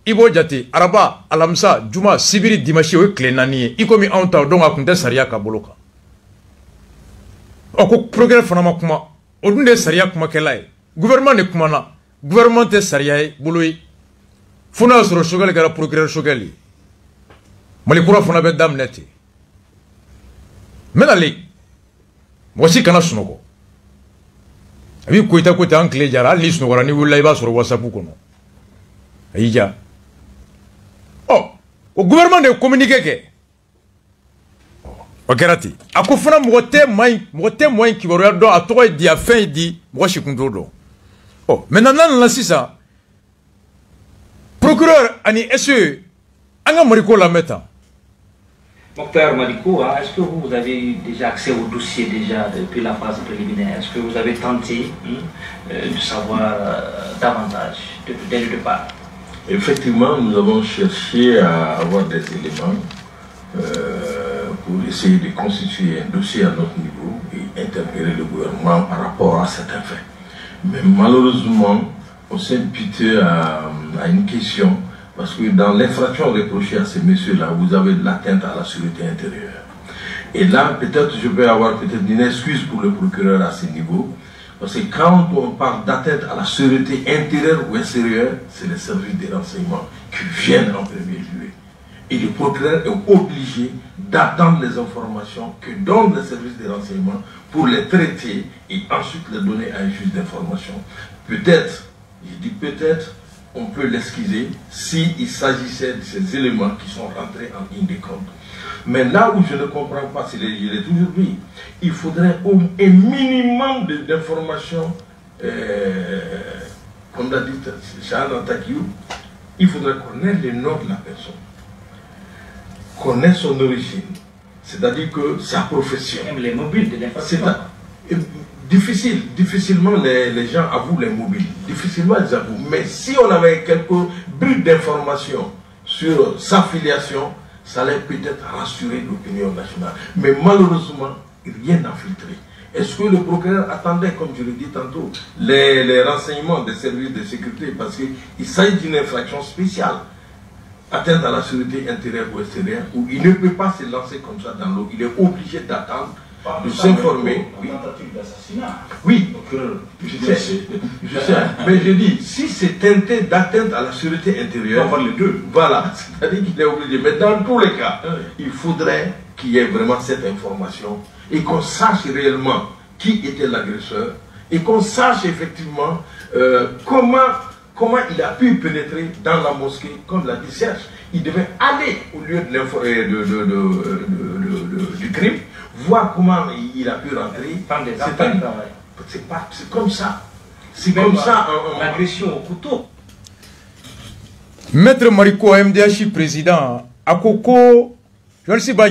i b'o jate araba alamisa juma sibiri dimanche o ye tile 4 ye i komi anw ta donc a tun tɛ sariya ka bolo kan ko procureur fana ma kuma o dun de ye sariya kumakɛla ye gouvernement de kumana gouvernement tɛ sariya ye bolo ye fo n'a y'a sɔrɔ Choguel kɛra procureur Choguel ye Mali kura fana bɛ daminɛ ten n bɛ nalen mɔgɔ si kana sunɔgɔ a b'i Koyita ko ten an tile jara hali n'i sunɔgɔra n'i wulila i b'a sɔrɔ WhatsApp kɔnɔ a y'i ja o gouvernement de ye communiqué kɛ o kɛra ten a ko fana mɔgɔ tɛ maa in kibaruya dɔn a tɔgɔ ye di a fɛn ye di mɔgɔ si kun t'o dɔn maintenant n'a nana sisan procureur ani SE an ka Mali ko lamɛn tan. Mokhtar Madiko, est-ce que vous avez déjà accès au dossier déjà depuis la phase préliminaire? Est-ce que vous avez tenté de savoir davantage dès le départ? Effectivement, nous avons cherché à avoir des éléments pour essayer de constituer un dossier à notre niveau et interpeller le gouvernement par rapport à certains faits. Mais malheureusement, on s'est buté à une question. Parce que dans l'infraction reprochée à ces messieurs-là, vous avez l'atteinte à la sûreté intérieure. Et là, peut-être je vais avoir peut-être une excuse pour le procureur à ce niveau. Parce que quand on parle d'atteinte à la sûreté intérieure ou extérieure, c'est les services de renseignement qui viennent en premier lieu. Et le procureur est obligé d'attendre les informations que donnent les services de renseignement pour les traiter et ensuite les donner à un juge d'information. Peut-être, je dis peut-être, on peut l'excuser s'il s'agissait de ces éléments qui sont rentrés en ligne de compte. Mais là où je ne comprends pas, c'est je l'ai toujours dit, il faudrait un minimum d'informations, comme l'a dit Charles Antakiou, il faudrait connaître le nom de la personne, connaître son origine, c'est-à-dire que sa profession. Même les mobiles de l'information. Difficilement les gens avouent les mobiles. Difficilement ils avouent. Mais si on avait quelques bribes d'informations sur sa filiation, ça allait peut-être rassurer l'opinion nationale. Mais malheureusement, rien n'a filtré. Est-ce que le procureur attendait, comme je l'ai dit tantôt, les renseignements des services de sécurité? Parce qu'il s'agit d'une infraction spéciale, atteinte à la sûreté intérieure ou extérieure, où il ne peut pas se lancer comme ça dans l'eau. Il est obligé d'attendre, de s'informer. Oui, je sais. Mais je dis, si c'est teinté d'atteinte à la sûreté intérieure, on va les deux. Voilà, c'est-à-dire qu'il est obligé. Mais dans tous les cas, il faudrait qu'il y ait vraiment cette information et qu'on sache réellement qui était l'agresseur et qu'on sache effectivement comment il a pu pénétrer dans la mosquée, comme l'a dit Serge. Il devait aller au lieu du crime, voir comment il a pu rentrer. C'est comme ça. C'est comme ça. L'agression au couteau. Maître Mariko MDH président Akoko, je ne sais pas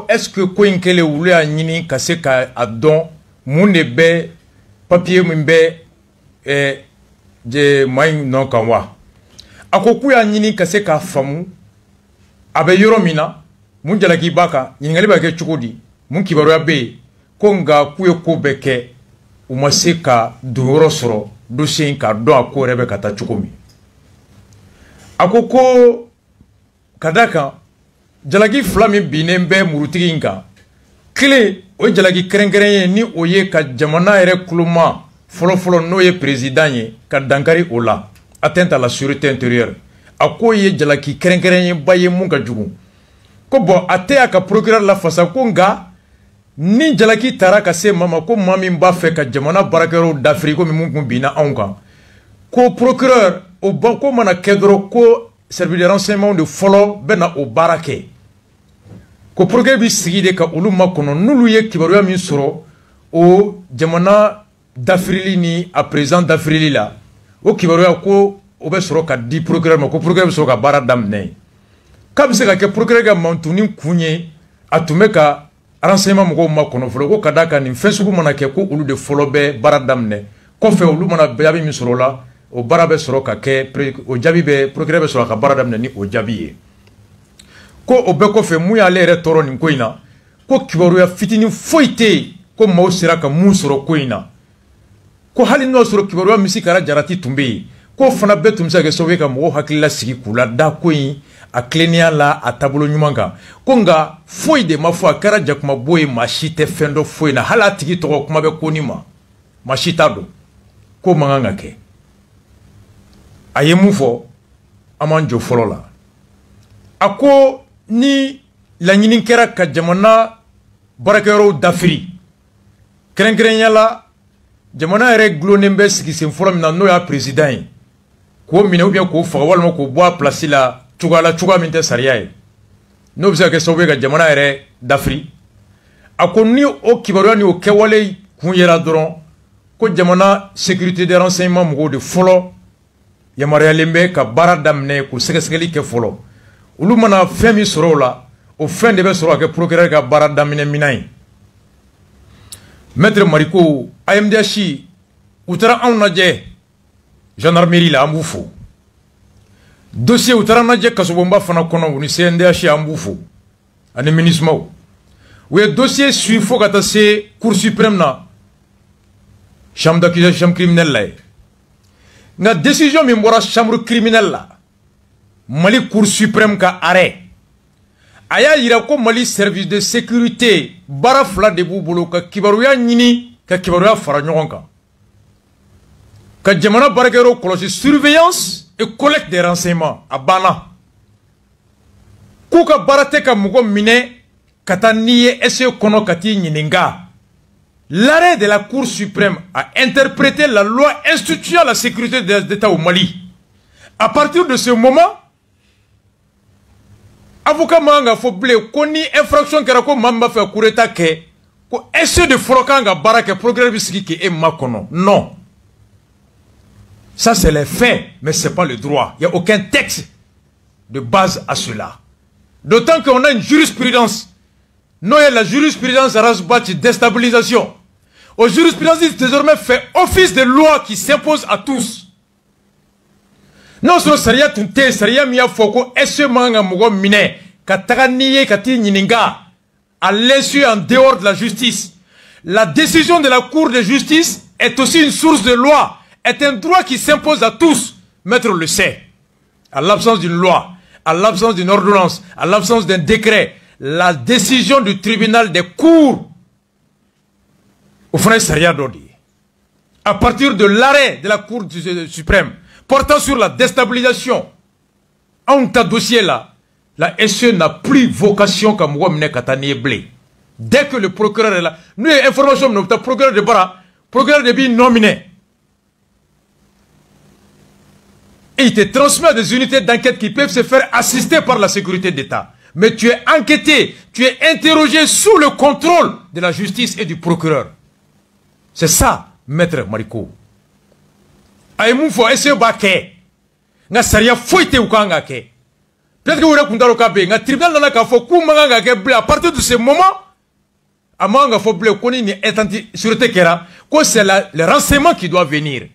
est-ce que Koinkele voulait à Nini Kaseka a don Mounebe papier Mimbe et de Maïn non Kanwa. Akoko ya Nini Kaseka Famu Abe Yoromina, Munjalaki Baka, Yingaliba Chukudi, Munkibaroya Bay, Konga Kuyoko Beke, Umaseka Durosoro, Dusinka, Doa Ko Rebecca Tachukomi. Akoko Kadaka, Jalagi Flami Binembe Murutiginka, Kile, o Jalagi Krengrene ni Oye ka Jamana ere Kuluma, Folofolo Noye Président, Kadankari Ola, atteinte à la sûreté intérieure. Ako ye Jalaki Krengrene Baye Munga Jugu. Kobo ate aka procureur la fasa konga ni Jalaki Taraka se mama ko mami mba fe ka jamana barakero d'Afrique mi mungu bina anka. Ko procureur o banko mana kedro ko service de renseignement de follow bena o barake. Ko procureur bi sigide ka ulu makono nulu ye kibaruya min soro o jamana d'Afrique ni a président d'Afrique la. O kibaruya ko o be soro ka di procureur ma ko procureur be soro ka bara damne. Comme c'est que le procureur a monté Kounye a tout mis à renseignement ma konofolo ko kadaka ni Facebook manake ko ulu de folobe baradamne ko fe ulu mana bayabi mi sorola o barabe soroka ke o jabi be procureur be soroka baradamne ni o jabi ko obeko fe mu ya lere toro ni koina ko kibaru ya fitini foite ko maw sira ka musoro koina ko hali no soro kibaru ya misikara jarati tumbe ko fana betum sa ke sowe ka mo hakilla sigi kula da koin a klenia la a tabolo nyumanga ko nga foi de ma foi kara jakuma boy machite fendo foi na hala tigi to kuma be konima machita do ko manganga ke ayemu fo amanjo folola ako ni la nyinin kera ka jamana barakero dafri krenkrenya jamana ere glonembe siki sen forum na no ya president ko mine ou bien ko fa wala ko boa place la chuga minte sariya no bisa ke sobe ka jamana ere dafri ako ni o kibaru ni o kewale kunyera doron ko jamana sécurité des renseignements mo de folo ya marialembe ka baradamne ko segesegeli ke folo ulu mana femi soro la o fin de be soro ke procureur ka baradamne minay maître Mariko AMDH utara onaje gendarmerie la ambufu dossier utara naje kasobomba fana kono ni CNDH ambufu ane ministre we dossier suit fo kata se cour suprême na chambre d'accusation criminelle la nga décision mi mbora chambre criminelle la Mali cour suprême ka arrêt aya yira ko Mali service de sécurité bara fla de bubulu ka kibaruya nyini ka kibaruya fara ɲɔgɔn ka jamana barakɛyɔrɔ kɔlɔsi surveillance et collecte des renseignements a banna k'u ka baara tɛ ka mɔgɔ minɛ ka taa n'i ye ese kɔnɔ ka t'i ɲininka. L'arrêt de la Cour suprême a interprété la loi instituant la sécurité d'État au Mali. À partir de ce moment, avocat manga foble koni infraction kera ko mamba fa kureta ke ko essayer de frokanga baraka progrès bisiki ke e makono. Non. Ça c'est les faits, mais c'est pas le droit. Il n'y a aucun texte de base à cela. D'autant qu'on a une jurisprudence. Non, il y a la jurisprudence à rasbati déstabilisation. Au jurisprudence désormais fait office de loi qui s'impose à tous. Non, ce serait tout te serait mis à foko esse manga mugo mine kataka niye kati nyininga à l'insu en dehors de la justice. La décision de la Cour de justice est aussi une source de loi, est un droit qui s'impose à tous. Maître le sait. À l'absence d'une loi, à l'absence d'une ordonnance, à l'absence d'un décret, la décision du tribunal des cours au frère Saria Dodi, à partir de l'arrêt de la Cour suprême portant sur la déstabilisation, en ta dossier là, la SE n'a plus vocation comme Wamne Katani Blé. Dès que le procureur est là, nous avons information de notre procureur de Bara, procureur de Bi nominé. Et il te transmet à des unités d'enquête qui peuvent se faire assister par la sécurité d'État. Mais tu es enquêté, tu es interrogé sous le contrôle de la justice et du procureur. C'est ça, maître Mariko. Aïmou fo essayer baké. Nga saria foite ukanga ke. Peut-être que vous racontez kabe, nga tribunal nana ka fo kumanga ke blé à partir de ce moment, amanga fo blé koni ni étanti sûreté kera, ko c'est le renseignement qui doit venir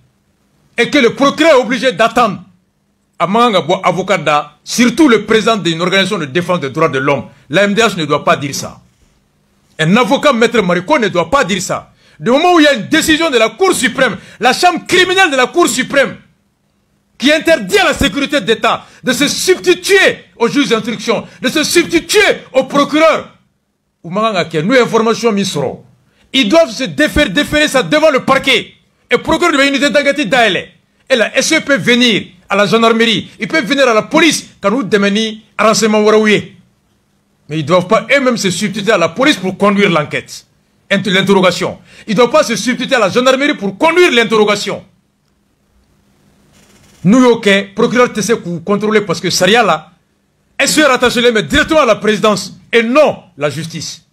et que le procureur est obligé d'attendre. Amanga bo avocat da, surtout le président d'une organisation de défense des droits de l'homme. La MDH ne doit pas dire ça. Un avocat maître Mariko ne doit pas dire ça. Du moment où il y a une décision de la Cour suprême, la chambre criminelle de la Cour suprême, qui interdit à la sécurité d'État de se substituer au juge d'instruction, de se substituer au procureur, nous informations misro, ils doivent se déférer ça devant le parquet. Et le procureur de l'unité d'enquête d'Aélé. Et la SE peut venir à la gendarmerie, ils peuvent venir à la police quand nous demandons un renseignement warouillé. Mais ils ne doivent pas eux-mêmes se substituer à la police pour conduire l'enquête. L'interrogation. Il ne doit pas se substituer à la gendarmerie pour conduire l'interrogation. Nous, ok, procureur TC pour contrôler parce que Saria là, est-ce que rattaché mais directement à la présidence et non la justice.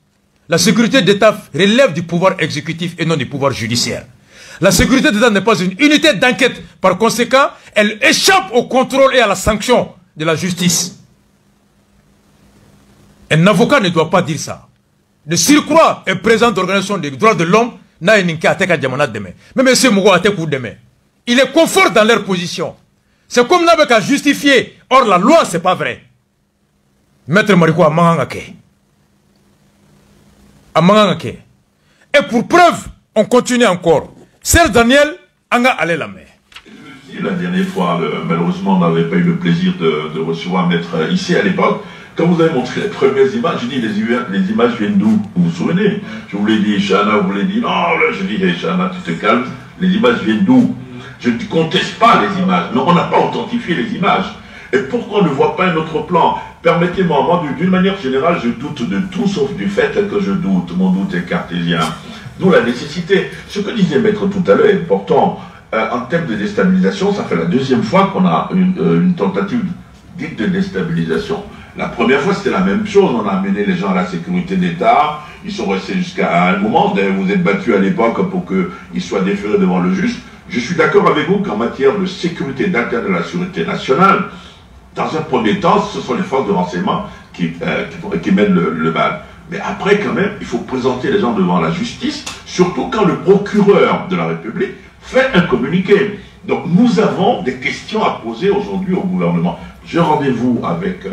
La sécurité d'État relève du pouvoir exécutif et non du pouvoir judiciaire. La sécurité d'État n'est pas une unité d'enquête. Par conséquent, elle échappe au contrôle et à la sanction de la justice. Un avocat ne doit pas dire ça. De surcroît, un président d'organisation des droits de l'homme n'a une même M. Mougo a demain. Il est confort dans leur position. C'est comme n'a qu'à justifier. Or, la loi, c'est pas vrai. Maître Mariko Amangangake. Amangangake. Et pour preuve, on continue encore. Serge Daniel, Anga allait la mer. La dernière fois, malheureusement, on n'avait pas eu le plaisir de recevoir Maître ici à l'époque. Quand vous avez montré les premières images, je dis les images viennent d'où? Vous vous souvenez? Je vous l'ai dit, Chana, vous l'avez dit, non, là, je dis, hey, Chana, tu te calmes, les images viennent d'où? Je ne conteste pas les images, mais on n'a pas authentifié les images. Et pourquoi on ne voit pas un autre plan? Permettez-moi, moi, d'une manière générale, je doute de tout sauf du fait que je doute. Mon doute est cartésien. D'où la nécessité. Ce que disait Maître tout à l'heure est important. En termes de déstabilisation, ça fait la deuxième fois qu'on a une tentative dite de déstabilisation. La première fois, c'était la même chose. On a amené les gens à la sécurité d'État. Ils sont restés jusqu'à un moment. Vous êtes battus à l'époque pour qu'ils soient déférés devant le juge. Je suis d'accord avec vous qu'en matière de sécurité d'intérêt de la sécurité nationale, dans un premier temps, ce sont les forces de renseignement qui mènent le bal. Mais après, quand même, il faut présenter les gens devant la justice, surtout quand le procureur de la République fait un communiqué. Donc nous avons des questions à poser aujourd'hui au gouvernement. J'ai rendez-vous avec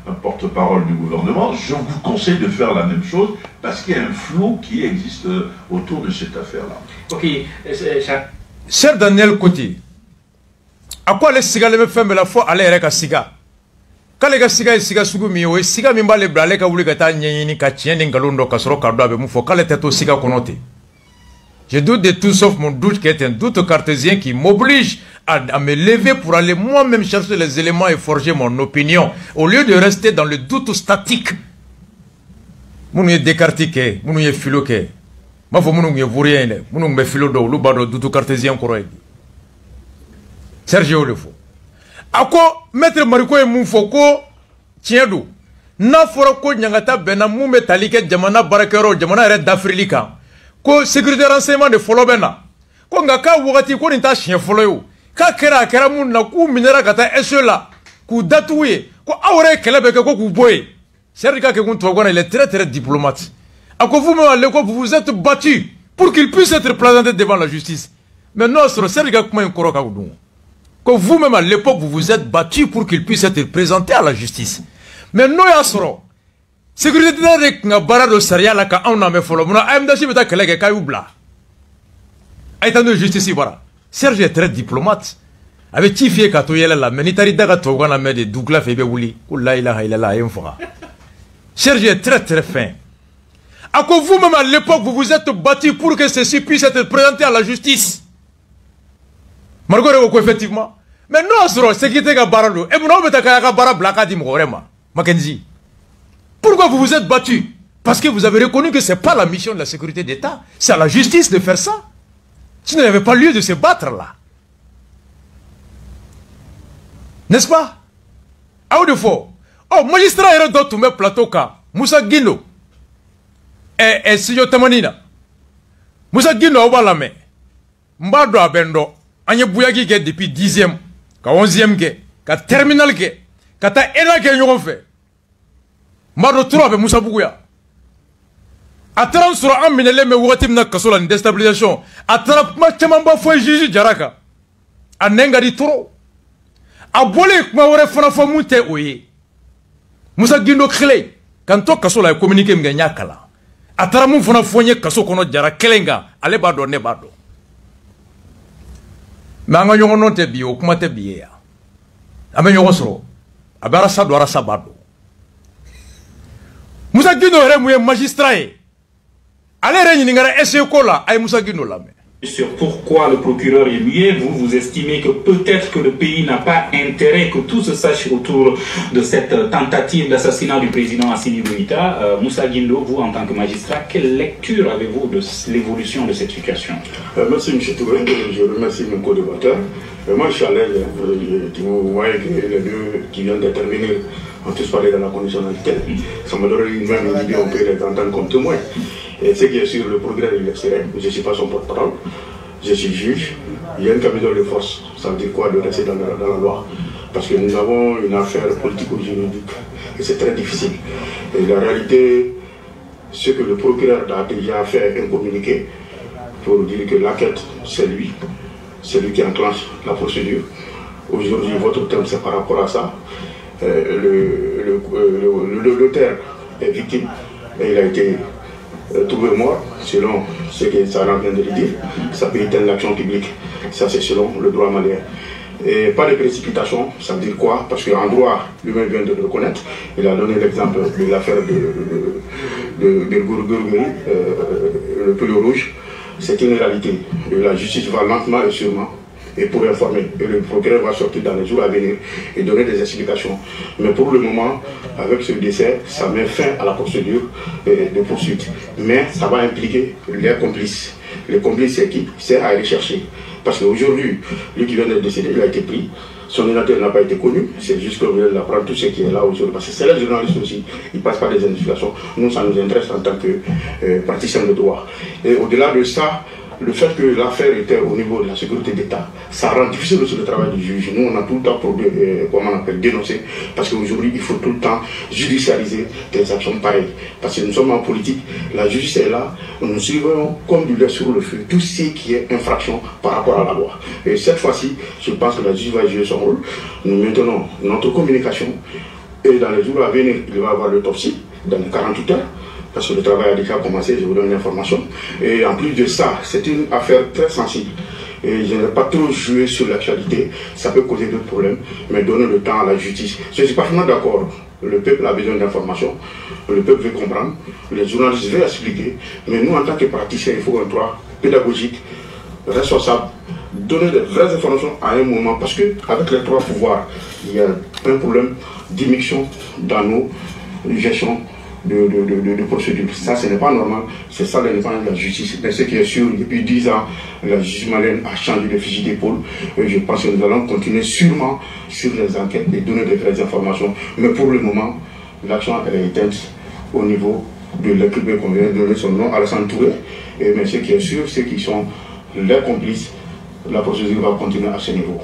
un porte-parole du gouvernement. Je vous conseille de faire la même chose parce qu'il y a un flou qui existe autour de cette affaire-là. Ok, Cher Daniel Koti, à quoi les sigas les femmes la fois aller avec un siga? Quand les sigas et sigas sougumi, ou siga mimba les bralek à voulu gata ni katien n'engalondo kasoro kardo avec moufo, quand les têtes au siga connoté. Je doute de tout sauf mon doute qui est un doute cartésien qui m'oblige à me lever pour aller moi-même chercher les éléments et forger mon opinion, au lieu de rester dans le doute statique. Mounou est décartiqué, mounou est filoqué. Ma fo mounou est vourien, mounou me filodo, l'oubado doute cartésien koroïdi. Sergio le faux. Ako maître Mariko et Moufoko tiendou. Na fora ko nyangata bena mou metalike jamana barakero jamana red d'Afrique. Ko sécurité renseignement de folo bena. Ko ngaka wogati ko ninta chien folo yo. Ka kera mun na ku minera kata esela. Ku datouye. Ko awre kelebe ko ku boye. Serika ke kun togona il est très diplomate. Ako vous-même à l'école vous vous êtes battu pour qu'il puisse être présenté devant la justice. Mais notre Serika kuma nkoro ka udun. Que vous-même à l'époque vous vous êtes battu pour qu'il puisse être présenté à la justice. Mais nous yasro, sécurité de nga barado saria la ka on a me follow. Muna amdashi beta kelege kayubla. Aïtano justice bara. Serge est très diplomate. Avec tifié kato yela la menitari daga togana me de Douglas febe wuli. La ilaha illallah yemfora. Serge est très fin. À que vous-même à l'époque vous vous êtes battu pour que ceci puisse être présenté à la justice. Margot effectivement. Mais non, c'est qui était barado. Et vous n'avez bara blaka di morema. Mackenzie. Pourquoi vous vous êtes battu? Parce que vous avez reconnu que ce n'est pas la mission de la sécurité d'État. C'est à la justice de faire ça. Tu n'avais pas lieu de se battre là. N'est-ce pas? Ah ou de faux? Oh, magistrat est dans tout mes plateaux ka. Moussa Guino. Et Siyo Tamanina. Moussa Guino a la main. Mbado abendo. Anye bouyaki ke depuis 10e, ka 11e ke, ka terminal ke, ka ta ena ke nyon fait. Mbado tro avec Moussa Bouya. Atran sura aminele me wati na kasola ni déstabilisation. Atran ma chamamba fo jiji jaraka. Anenga di tro. Abole kuma wore fana fo munte oye. Moussa Guindo khile kan to kasola e communiquer mga nyakala. Atran mun fana fo nye kaso kono jara kelenga, ale bado ne bado. Mais on a un te bio, comment te bier? Amen yosro. Abarasa do arasa bado. Moussa Guindo est magistrat. Allez réunir n'ingara essayer kola ay Moussa Guindo la. Sur pourquoi le procureur est muet, vous estimez que peut-être que le pays n'a pas intérêt que tout se sache autour de cette tentative d'assassinat du président Assimi Goïta. Moussa Guindo, vous en tant que magistrat, quelle lecture avez-vous de l'évolution de cette situation? Merci M. Touré, je remercie mon co-débatteur. Moi je suis à l'aise, vous voyez que les deux qui viennent de terminer ont tous parlé dans la conditionnalité. Ça me donne une même idée, on peut les entendre comme témoins. Et ce qui est sûr, le progrès il est serein. Je ne suis pas son porte-parole, je suis juge. Il y a une camisole de force, ça veut dire quoi de rester dans la loi? Parce que nous avons une affaire politico-juridique et c'est très difficile. Et la réalité, c'est que le procureur a déjà fait un communiqué pour dire que l'enquête, c'est lui qui enclenche la procédure. Aujourd'hui, votre thème, c'est par rapport à ça. l'auteur est victime et il a été trouvé mort, selon ce que Sarah vient de le dire. Ça peut éteindre l'action publique, ça c'est selon le droit malien. Et pas de précipitation, ça veut dire quoi? Parce qu'en droit, lui-même vient de le reconnaître. Il a donné l'exemple de l'affaire de Gourgouri, le pelo rouge. C'est une réalité. La justice va lentement et sûrement, et pour informer. Et le procureur va sortir dans les jours à venir et donner des explications. Mais pour le moment, avec ce décès, ça met fin à la procédure de poursuite. Mais ça va impliquer les complices. Les complices, c'est qui? C'est à aller chercher. Parce qu'aujourd'hui, lui qui vient d'être décédé, il a été pris. Son identité n'a pas été connu. C'est juste qu'on vient d'apprendre tout ce qui est là aujourd'hui. Parce que c'est les journalistes aussi. Ils passent par des investigations. Nous, ça nous intéresse en tant que praticiens de droit. Et au-delà de ça, le fait que l'affaire était au niveau de la sécurité d'État, ça rend difficile aussi le travail du juge. Nous, on a tout le temps dénoncé, parce qu'aujourd'hui, il faut tout le temps judiciariser des actions pareilles. Parce que nous sommes en politique, la justice est là, nous suivons comme du lait sur le feu tout ce qui est infraction par rapport à la loi. Et cette fois-ci, je pense que la justice va jouer son rôle. Nous maintenons notre communication et dans les jours à venir, il va y avoir l'autopsie dans les 48 heures. Parce que le travail a déjà commencé, je vous donne l'information. Et en plus de ça, c'est une affaire très sensible. Et je n'ai pas trop joué sur l'actualité, ça peut causer d'autres problèmes, mais donner le temps à la justice. Je suis parfaitement d'accord. Le peuple a besoin d'informations, le peuple veut comprendre, les journalistes veulent expliquer, mais nous, en tant que praticiens, il faut un droit pédagogique, responsable, donner des vraies informations à un moment, parce qu'avec les trois pouvoirs, il y a un problème d'immixtion dans nos gestions de procédure. Ça, ce n'est pas normal. C'est ça l'indépendance de la justice. Mais ce qui est sûr, depuis 10 ans, la justice malienne a changé de fusil d'épaule. Et je pense que nous allons continuer sûrement sur les enquêtes et donner des vraies informations. Mais pour le moment, l'action elle est éteinte au niveau de l'équipe qu'on vient de donner son nom, Alassane Touré. Mais ce qui est sûr, c'est qu'ils sont les complices. La procédure va continuer à ce niveau.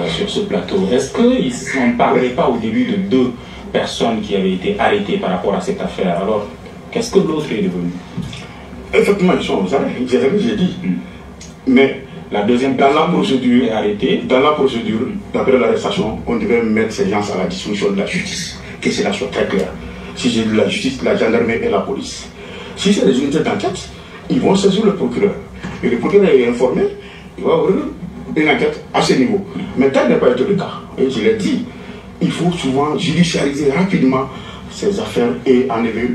Sur ce plateau, est-ce qu'ils n'en parlaient pas au début de deux personnes qui avaient été arrêtées par rapport à cette affaire? Alors, qu'est-ce que l'autre est devenu? Effectivement, ils sont aux arrêts, j'ai dit. Mais la deuxième dans la procédure, est arrêtée. Dans la procédure, d'après l'arrestation, on devait mettre ces gens à la disposition de la justice. Que cela soit très clair. Si j'ai de la justice, la gendarmerie et la police. Si c'est des unités d'enquête, ils vont saisir le procureur. Et le procureur est informé, il va ouvrir une enquête à ce niveau. Mais tel n'est pas été le cas. Et je l'ai dit. Il faut souvent judiciariser rapidement ces affaires et enlever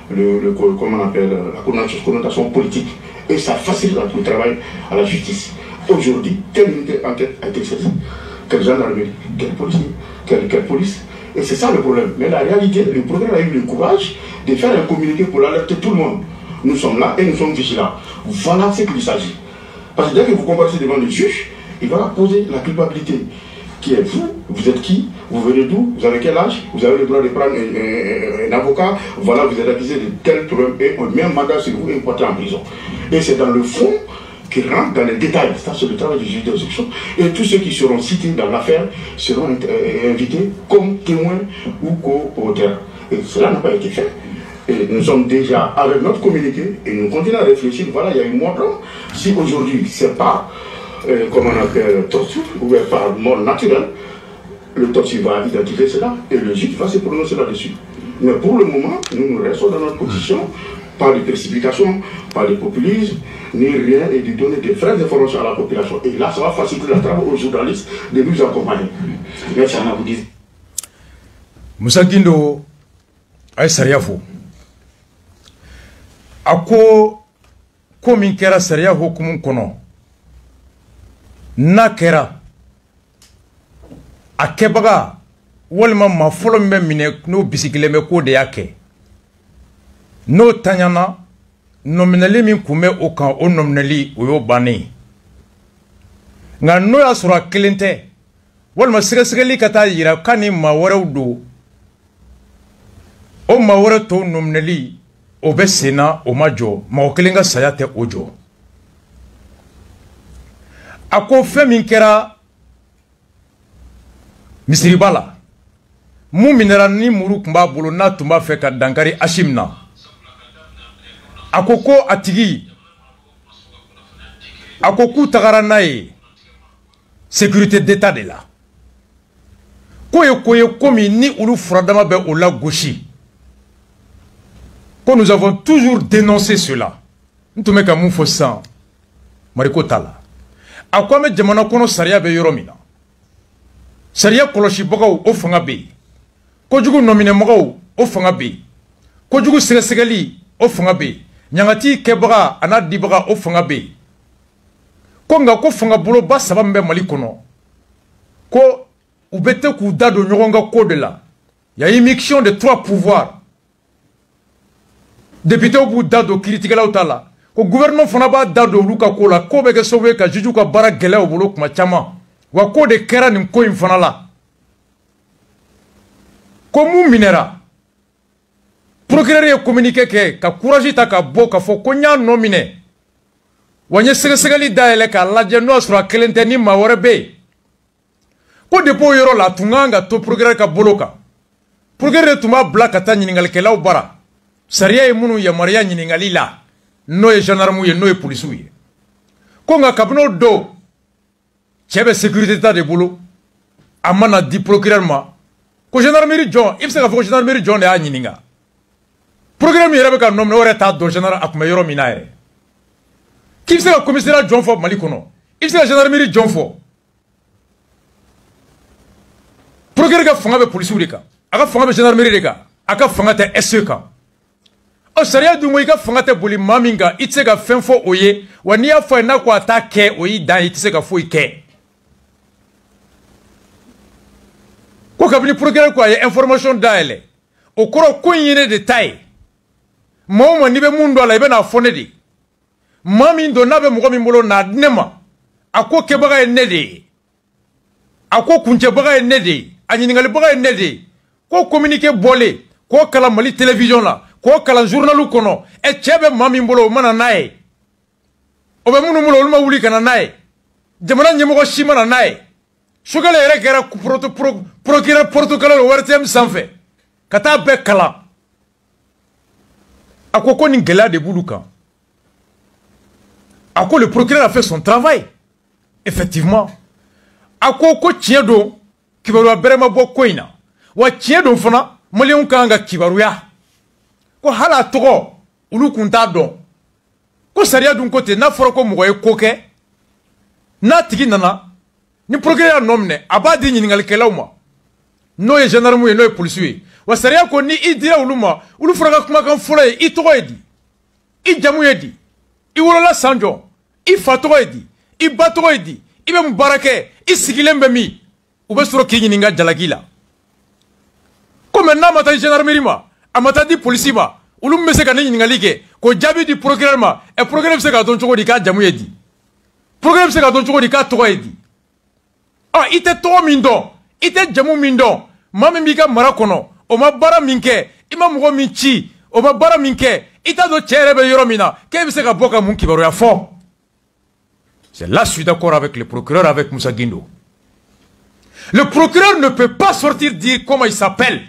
comment on appelle, la connotation politique. Et ça facilite le travail à la justice. Aujourd'hui, quelle unité d'enquête a été saisie? Quelle gendarmerie? Quelle policier? Quelle police? Et c'est ça le problème. Mais la réalité, le procureur a eu le courage de faire un communiqué pour alerter tout le monde. Nous sommes là et nous sommes vigilants. Voilà ce qu'il s'agit. Parce que dès que vous comparaissez devant le juge, il va poser la culpabilité. Qui êtes-vous? Vous êtes qui? Vous venez d'où? Vous avez quel âge? Vous avez le droit de prendre un avocat? Voilà, vous êtes accusé de tel problème et on met un mandat sur vous et vous portez en prison. Et c'est dans le fond qui rentre dans les détails. Ça, c'est le travail du juge d'instruction. Et tous ceux qui seront cités dans l'affaire seront invités comme témoins ou co-auteurs. Et cela n'a pas été fait. Et nous sommes déjà avec notre communiqué et nous continuons à réfléchir. Voilà, il y a une mort. Si aujourd'hui, c'est pas comme on appelle torture, ou par mort naturelle, le torture va identifier cela et le juge va se prononcer là-dessus. Mais pour le moment, nous restons dans notre position, pas de précipitation, pas de populisme, ni rien, et de donner des vraies informations à la population. Et là, ça va faciliter le travail aux journalistes de nous accompagner. Merci à vous. Moussa Guindo, ay sariya fo. Ako ko min kɛra sariya hukumu kɔnɔ n'a kɛra a kɛbaga walima maa fɔlɔ min bɛ minɛ n'o bisigilen bɛ k'o de y'a kɛ n'o taɲana nɔminali min kun bɛ o kan o nɔminali o y'o bannen nka n'o y'a sɔrɔ a kelen tɛ walima sɛgɛsɛgɛli ka taa yira k'a ni maa wɛrɛw don o maa wɛrɛ tɔw nɔminali o bɛ sen na o ma jɔ mɔgɔ kelen ka saya tɛ o jɔ a ko fɛn min kɛra misiriba la mun minɛra ni muru tun b'a bolo n'a tun b'a fɛ ka dankari Hashim na a ko a tigi a ko k'u tagara n'a ye sécurité d'état de la komi ni ulu furadama be o la gauchi. Nous avons toujours dénoncé cela. Nous sommes comme Moufossan, Mariko Tala. A quoi me jamana kono saria be yoromina. Saria koloshi bogaw o fanga be. Kojugu nomine mogaw o fanga be. Kojugu segali o fanga be. Nyangati kebra ana dibra o fanga be. Konga ko fanga bolo ba sabambe malikono. Ko ubete ku dado nyoronga code là. Il y a une mixture de 3 pouvoirs. Député au bout d'ado critique là utala. Ko gouvernement fana ba dado luka kola ko be ke sauver ka juju ka bara gele o bolo kuma chama. Wa ko de kera ni ko infana la. Ko mu minera. Procureur ye communiqué ke ka courage ta ka bo ka fo ko nya nominé. Wanye segali daele ka laje no sura kelente ni mawore be. Ko depo yoro la tunganga to procureur ka boloka. Procureur tuma blaka ta nyingal ke law bara. Saria ye munu ya maria nyingali la. No ye gendarme ye no ye police ye. Ko nga kabno do chebe sécurité ta de bolo. Amana di procureur ma. Ko gendarmerie John, il se ka fo gendarmerie John de a nyininga. Procureur mi rebe ka nomne ore ta do gendarme akuma yoro minaire. Qui c'est le commissaire John Fo Malikono? Il c'est la gendarmerie John Fo. Procureur ka fanga be police wulika. Aka fanga be gendarmerie deka. Aka fanga te SE ka. O sariya du moy ka fanga te boli maminga itse ka fen fo oye. Wani ya fo na ko atake oyi dan itse ka fo ike. Ko kabini procureur ko ye information daele. O koro ko yene détail. Mo ni be mundo la ibe na fone di. Mami ndo nabe mgomi mbolo na nema. Ako kebaga enede. Ako kunche baga enede. Anyiningali baga enede. Ko communiqué bolé. Ko kala mali télévision la. Ko kala journalu kono. E chebe mami mbolo mana nae. Obe munu mbolo ulma wuli kana nae. Jamana nyemogo shima na nae. Shugale ere kera procureur protocole o WRTM sanfe. Kata be kala. Ako ko ni ngela de buluka. À quoi le procureur a fait son travail? Effectivement. À quoi Tiedo, qui va lui berema bokoina. Wa Tiedo fana, Malion Kanga Kibaruya. Ko hala toro, ulu kuntado. Ko saria d'un côté, na foroko mouye koke. Na tiki nana. Ni procureur nomne, abadi ningal kelauma. No ye gendarme no ye policier. Wa saria ko ni idira uluma, ulu furaga kuma kan fure, itoro edi. I jamu edi. I wolola sanjo, I fatogo edi, I batogo edi, I be mbarake, I sigilembe mi, ube suro kinyi ninga jalagila. Comme na mata gendarmerie ma, amata di polisi ma, ulu mbese ka ninga like, ko jabi di procureur ma, e procureur se ka don chogo di ka jamu edi. Procureur se ka don chogo di ka togo edi. Ah, ite togo mindo, ite jamu mindo, mame mika marakono, o ma bara minke, ima mugo minchi, o ma bara minke, c'est là je suis d'accord avec le procureur, avec Moussa Guindo. Le procureur ne peut pas sortir dire comment il s'appelle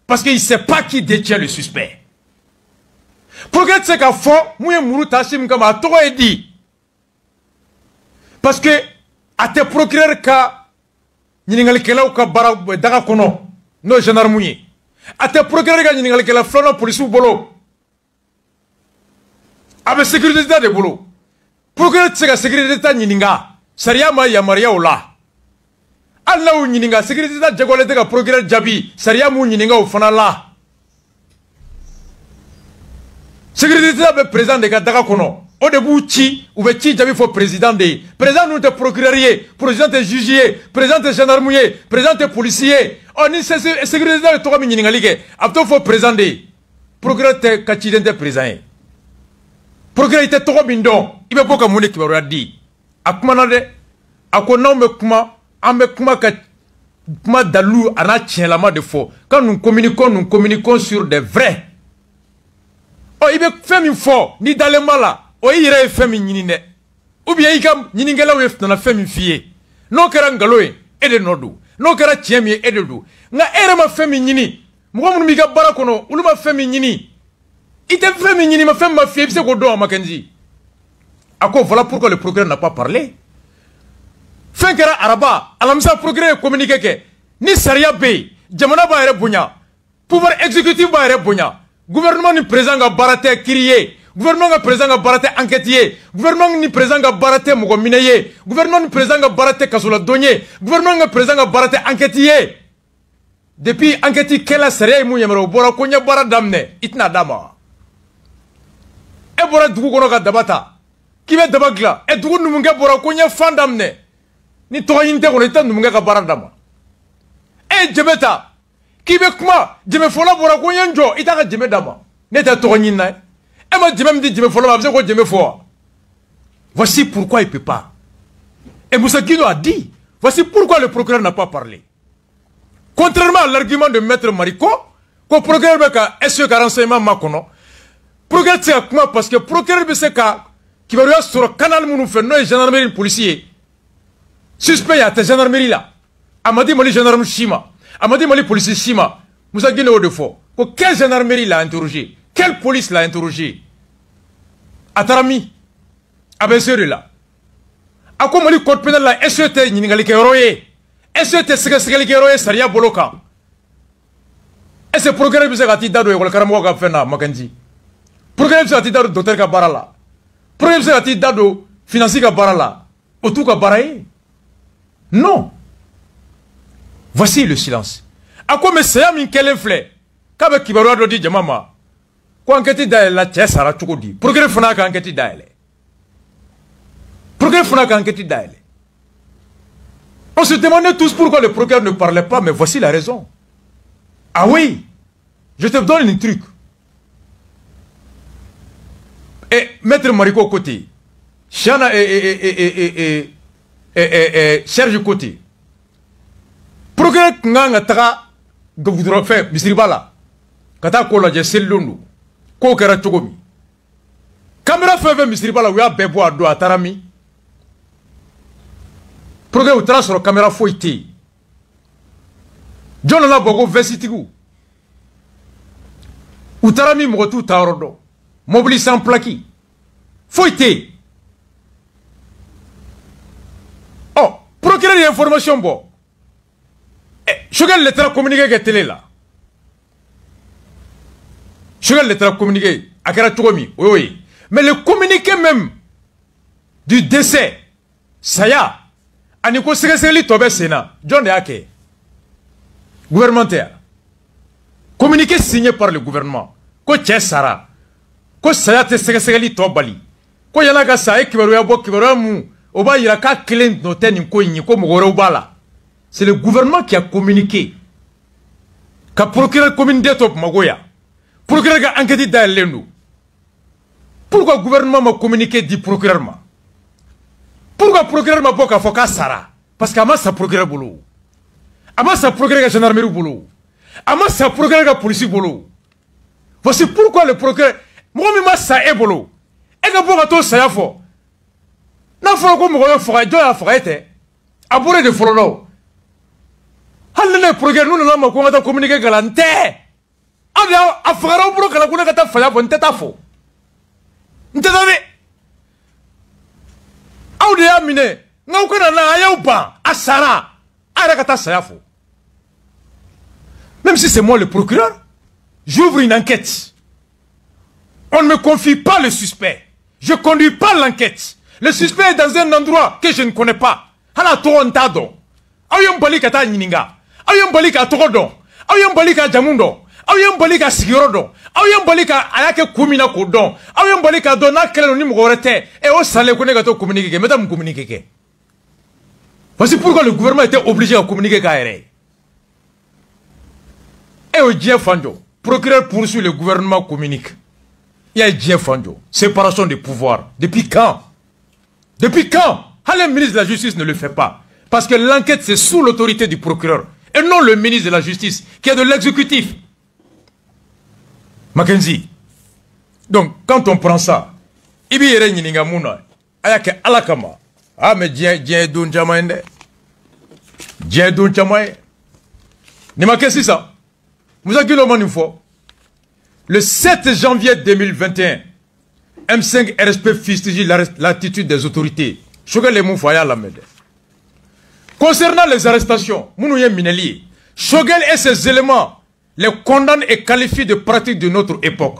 parce qu'il ne sait pas qui détient le suspect. Procureur c'est qu'à fond, moi mourou tachim comme à toi dit. Parce que à tes procureurs ka ningali kela ka bara daga kono no gendarmerie. À tes procureurs ka ningali kela flona police ou bolo. Avec sécurité d'État de boulot. Pourquoi tu sais que sécurité d'État n'inga? Saria ma ya maria ola. Allah ou n'inga sécurité d'État jagolete ka procureur jabi. Saria mu n'inga ou fanala. Sécurité d'État be président de Kadaka kono. Au début chi ou be chi jabi fo président de. Président nous te procureur président te juge, président te gendarme, président te policier. On ni sécurité d'État to ka mi n'inga like. Abto fo président de. Procureur te kachiden te président. Procureur était trop bindon. Il veut pas que mon équipe a dit. Akuma de. Akona me kuma. Ame kuma ka. Kuma dalou ana tient la main de faux. Quand nous communiquons sur des vrais. Oh, il veut faire une faux. Ni dans le mal. Oh, il irait faire une nine. Ou bien il kam niningela ou dans la fait une fille. Non kerangaloe et de nodu. Non kera tiemi et de dou. Nga ere ma fait une nini. Moi mon miga barakono. Ou ma fait une nini. Il te fait minini, ma femme m'a fait, c'est quoi à Mackenzie. À quoi voilà pourquoi le procureur n'a pas parlé. Fin que Araba, à la procureur communiqué que ni sariya be jamana ba yɛrɛ bonya pouvoir exécutif ba yɛrɛ bonya gouvernement ni président ka baara tɛ kiiri ye gouvernement ka président ka baara tɛ enquête ye gouvernement ni président ka baara tɛ mɔgɔ minɛ ye gouvernement ni président ka baara tɛ kasoladon ye gouvernement ka président ka baara tɛ enquête ye depuis enquête kɛla sariya ye mun yamaruya o bɔra ko n ye baara daminɛ i tɛna d'a ma e bɔra dugu kɔnɔ ka daba ta k'i bɛ daba dilan dugu numukɛ bɔra ko n ye fan daminɛ ni tɔgɔ ɲini tɛ kɔnɔ i tɛ numukɛ ka baara d'a ma e jɛmɛ ta k'i bɛ kuma jɛmɛfɔla bɔra ko n ye n jɔ i t'a ka jɛmɛ d'a ma ne tɛ tɔgɔ ɲini na e ma jɛmɛ min di jɛmɛfɔla ma a bɛ se k'o jɛmɛ fɔ wa voici pourquoi il peut pas et Moussa Guindo a dit voici pourquoi le procureur n'a pas parlé contrairement à l'argument de maître Mariko ko procureur bɛ ka SE ka renseignement ma kɔnɔ procureur tɛ se ka kuma parce que procureur bɛ se ka kibaruya sɔrɔ canal minnu fɛ n'o ye gendarmerie ni policier suspect a tɛ gendarmerie la a ma di Mali gendarme si ma a ma di Mali policier si ma Moussa Guindo y'o de fɔ ko quelle gendarmerie l'a interrogé quelle police l'a interrogé a taara min a bɛ SE de la a ko Mali code pénal la SE tɛ ɲininkalikɛyɔrɔ ye SE tɛ sɛgɛsɛgɛlikɛyɔrɔ ye sariya bolo kan est-ce que procureur bɛ se ka t'i da don école karamɔgɔ ka fɛn na Makanji procureur bɛ se ka t'i da don docteur ka baara la procureur bɛ se ka t'i da don finance ka baara la o t'u ka baara ye non voici le silence a ko mais saya min kɛlen filɛ k'a bɛ kibaruya dɔ di jama ma ko enquête dayɛlɛla cɛ sara cogo di procureur fana y'a ka enquête dayɛlɛ procureur fana y'a ka enquête dayɛlɛ on se demandait tous pourquoi le procureur ne parlait pas mais voici la raison ah oui je te donne un truc et maître Mariko côté Chana et Serge côté procureur nga taga gudro fait misiriba la kata ko la je selundu ko kɛra cogo min caméra fɛn misiriba la u y'a bɛɛ bɔ a don a taara min procureur u taara sɔrɔ caméra foyi tɛ yen jɔn nana bɔ ko vɛsitigiw u taara min mɔgɔ t'u ta yɔrɔ dɔn mobili sans plaque foyi tɛ yen ɔ procureur ye information bɔ Choguel le taara communiqué kɛ télé la Choguel le taara communiqué a kɛra cogo min o y'o ye mais le communiqué même du décès saya ani ko sɛgɛsɛgɛli tɔ bɛ sen na jɔn de y'a kɛ gouvernement tɛ communiqué signé par le gouvernement ko cɛ sara ko saya tɛ sɛgɛsɛgɛli tɔ bali ko yala ka sa a ye kibaruya bɔ kibaruya mun o b'a yira k'a kelen nɔ tɛ nin ko in ye ko mɔgɔ wɛrɛw b'a la c'est le gouvernement qui a communiqué ka procureur communiqué to Bamako ya procureur ka enquête dayɛlɛlen don pourquoi gouvernement ma communiqué di procureur ma pourquoi procureur ma bɔ k'a fɔ k'a sara parce que a ma sa procureur bolo a ma sa procureur ka gendarmerie bolo a ma sa procureur ka police bolo voici pourquoi le procureur mɔgɔ min ma sa e bolo e ka bɔ ka t'o saya fɔ n'a fɔra ko mɔgɔ ye faga jɔn y'a faga e tɛ a bɔra de fɔlɔ la o hali ne procureur n'u nana ma ko n ka taa communiqué kala n tɛ aw de a fagara aw bolo kala ko ne ka taa faya fɔ n tɛ taa fɔ n tɛ taa dɛ aw de y'a minɛ n'aw kana na a y'aw ban a sara a yɛrɛ ka taa saya fɔ même si c'est moi le procureur j'ouvre une enquête on ne me confie pas le suspect je conduis pas l'enquête le suspect est dans un endroit que je ne connais pas hala tɔgɔ n t'a dɔn aw ye n bali ka taa ɲininka aw ye n bali ka tɔgɔ dɔn aw ye n bali ka jamu dɔn aw ye n bali ka sigiyɔrɔ dɔn aw ye n bali ka a y'a kɛ kun min na k'o dɔn aw ye n bali ka dɔn n'a kɛlen don ni mɔgɔ wɛrɛ tɛ o salen ko ne ka to communiqué kɛ n bɛ taa mun communiqué kɛ voici pourquoi le gouvernement était obligé ka communiqué k'a yɛrɛ ye o diɲɛ fan jɔ procureur poursuit le gouvernement communique il y a diɲɛ fan jɔ séparation des pouvoirs depuis quand hali le ministre de la justice ne le fait pas parce que l'enquête c'est sous l'autorité du procureur et non le ministre de la justice qui est de l'exécutif. Mackenzie. Donc quand on prend ça, ibi yere nyininga muna ayake alakama. Ah mais dien don jamaende. Dien don jamae. Ni makesi ça. Moussa Guindo une fois. Le 7 janvier 2021, M5 RSP fustige l'attitude des autorités. Choguel les mou faya la mede. Concernant les arrestations, Mounouye Mineli, Shogel et ses éléments les condamnent et qualifient de pratiques de notre époque.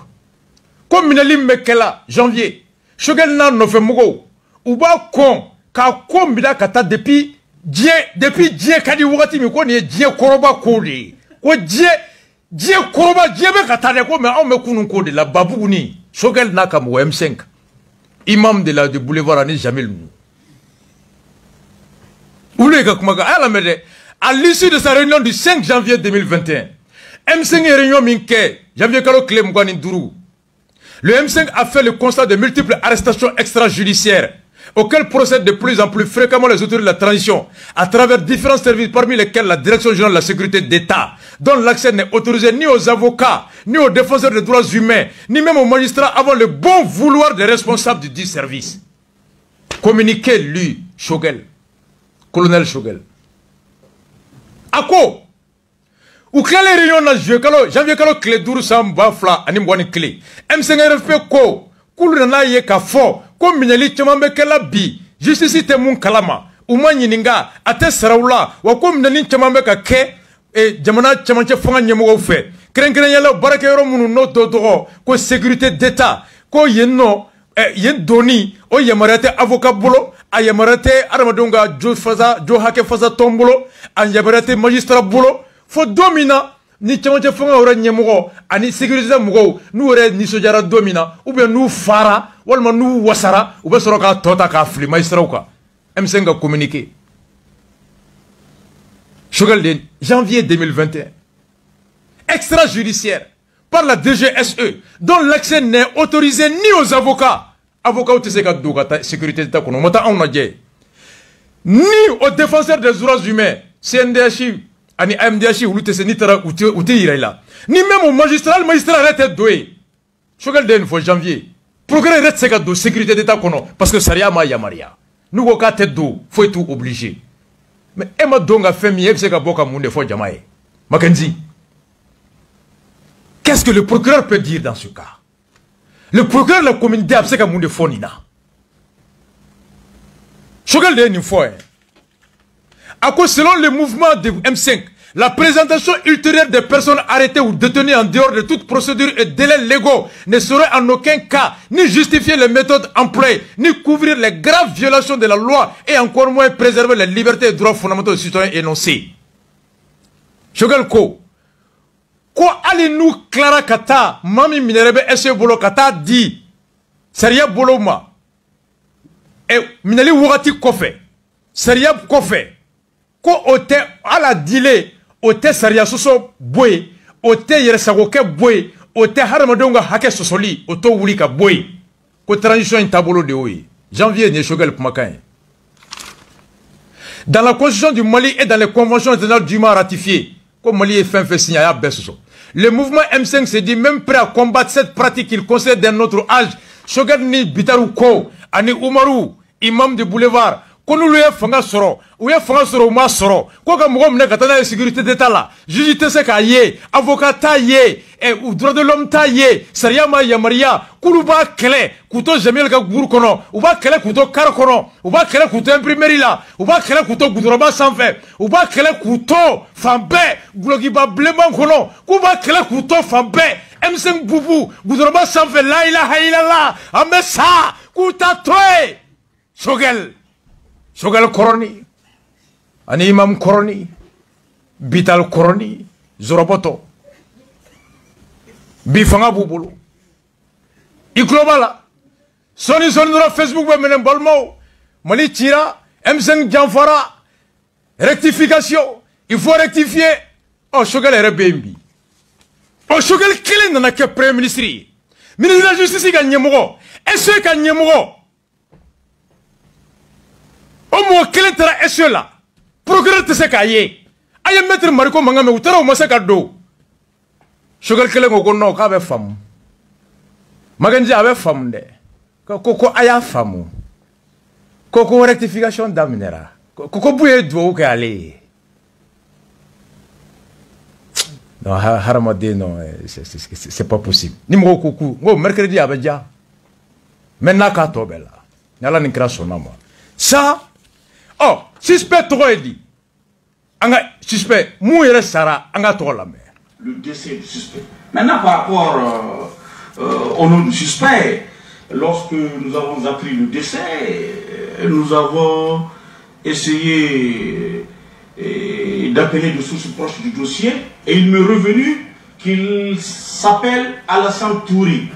Comme Mineli Mekela, janvier, Shogel n'a pas fait mougo, ou ba kon, ka kon bila kata depuis Dje kadi wugati mi ko ni Dje koroba kodi, ko Dje koroba Dje be kata de ko me on me kunun kodi la babou ni, Shogel n'a ka mou M5, imam de boulevard Ani Jamil. À l'issue de sa réunion du 5 janvier 2021, M5 est réunion minke, janvier kalo clé mgwani duru. Le M5 a fait le constat de multiples arrestations extrajudiciaires auxquelles procèdent de plus en plus fréquemment les autorités de la transition à travers différents services parmi lesquels la Direction générale de la sécurité d'État, dont l'accès n'est autorisé ni aux avocats, ni aux défenseurs des droits humains, ni même aux magistrats avant le bon vouloir des responsables du dit service. Communiqué lui, Shogel. Colonel Shogel. Ako ou kale réunion na janvier kalo clé duru samba fla ani mbwani clé M5RFP ko kulu na ye ka fo ko mineli chamambe kala bi justice te mun kalama uma nyininga ate sarawla wa ko mineli chamambe ka ke e jamana chamanche fonga nyemo fe kren yala barake yoro munu no dodo ko sécurité d'état ko yenno yen doni o yamarate avocat bolo a yamarate aramadonga jo hake faza tombolo a yamarate magistrat bolo fo domina ni chamanche fonga ora nyemo ani sécurité mugo nu ore ni sojara domina ou bien nu fara walma nu wasara ou bien soroka tota ka fli magistrat ka M5 a communiqué Shogel de janvier 2021 extrajudiciaire par la DGSE dont l'accès n'est autorisé ni aux avocats au TCK Dougata sécurité d'État ni aux défenseurs des droits humains CNDH ani AMDH ou l'UTC ni même aux magistrats le magistrat arrête doué Shogel de fois janvier progrès arrête de sécurité d'État parce que Saria ma yamaria nous au cas tête d'eau faut tout obligé mais Emma Donga Femi FCK Boka Mounde Fo Jamae Mackenzie. Qu'est-ce que le procureur peut dire dans ce cas? Le procureur de la communauté a fait comme Fonina. Shogel de une fois. À cause selon le mouvement de M5, la présentation ultérieure des personnes arrêtées ou détenues en dehors de toute procédure et délais légaux ne saurait en aucun cas ni justifier les méthodes employées, ni couvrir les graves violations de la loi et encore moins préserver les libertés et droits fondamentaux des citoyens énoncés. Shogel ko. Quoi allez-nous Clara Kata, Mami Minerebe Ese Bolo Kata dit, Seria Boloma, et Mineli Wurati Kofe, Seria Kofe, Ko Ote à la dile, Ote Seria Soso Boy, Ote Yeresagoke Boy, Ote Haramadonga Hake Sosoli, Oto Wulika Boy, Ko transition in tableau de Oye, janvier n'est Shogel Pumakain. Dans la constitution du Mali et dans les conventions internationales du Mali ratifiées, comme Mali est fait signer à Bessoso. Le mouvement M5 se dit même prêt à combattre cette pratique qu'il considère d'un autre âge. Shogel ni Bitaru Ko, Ani Umaru, imam de boulevard, Konou le fanga soro, ou ya fanga soro ma soro, ko ka mougo mne katana sécurité d'état là, juge tese ka ye, avocat ta ye, ou droit de l'homme ta ye, saria ma yamaria, koulou ba kele, kouto jamel ka gour kono, ou ba kele kouto kar kono, ou ba kele kouto imprimerie là, ou ba kele kouto goudroba sans fait, ou ba kele kouto fambe, goulogi ba bleman kono, kou ba kele kouto fambe, M5 boubou, goudroba sans fait, la ilaha illallah, ame sa, kouta toe, Shogel. Shogel Koroni, Ani Imam Koroni, Bital Koroni, Zoroboto, Bifanga Boubolo, Iklobala, Soni Sonora Facebook, Menem Bolmo, Mali Tira, M5 Janfara, rectification, il faut rectifier. Oh, Shogel est rebembi. Oh, Shogel Kilin n'a que Premier ministre. Ministre de la Justice, il y a Nyemoro. Est-ce qu'il y a Nyemoro? Au moins, quel est ce là? Procureur de ce cahier. Aïe, maître Mariko Mangame, ou t'as au massacre. Shogel Kelen au Gono, qu'avait femme. Maganji avait femme de. Coco aya femme. Coco rectification d'amnera. Coco bouye d'eau qu'elle allait. Non, Haramade, non, c'est pas possible. Numéro coucou. Oh, mercredi avec déjà. Maintenant, qu'à Tobela. N'ala n'ikra son nom. Ça. Oh, suspect trop dit. anga suspect mu yere sara anga to la mer. Le décès du suspect. Maintenant par rapport au nom du suspect, lorsque nous avons appris le décès, nous avons essayé d'appeler de sources proches du dossier et il m'est revenu qu'il s'appelle Alassane Touri.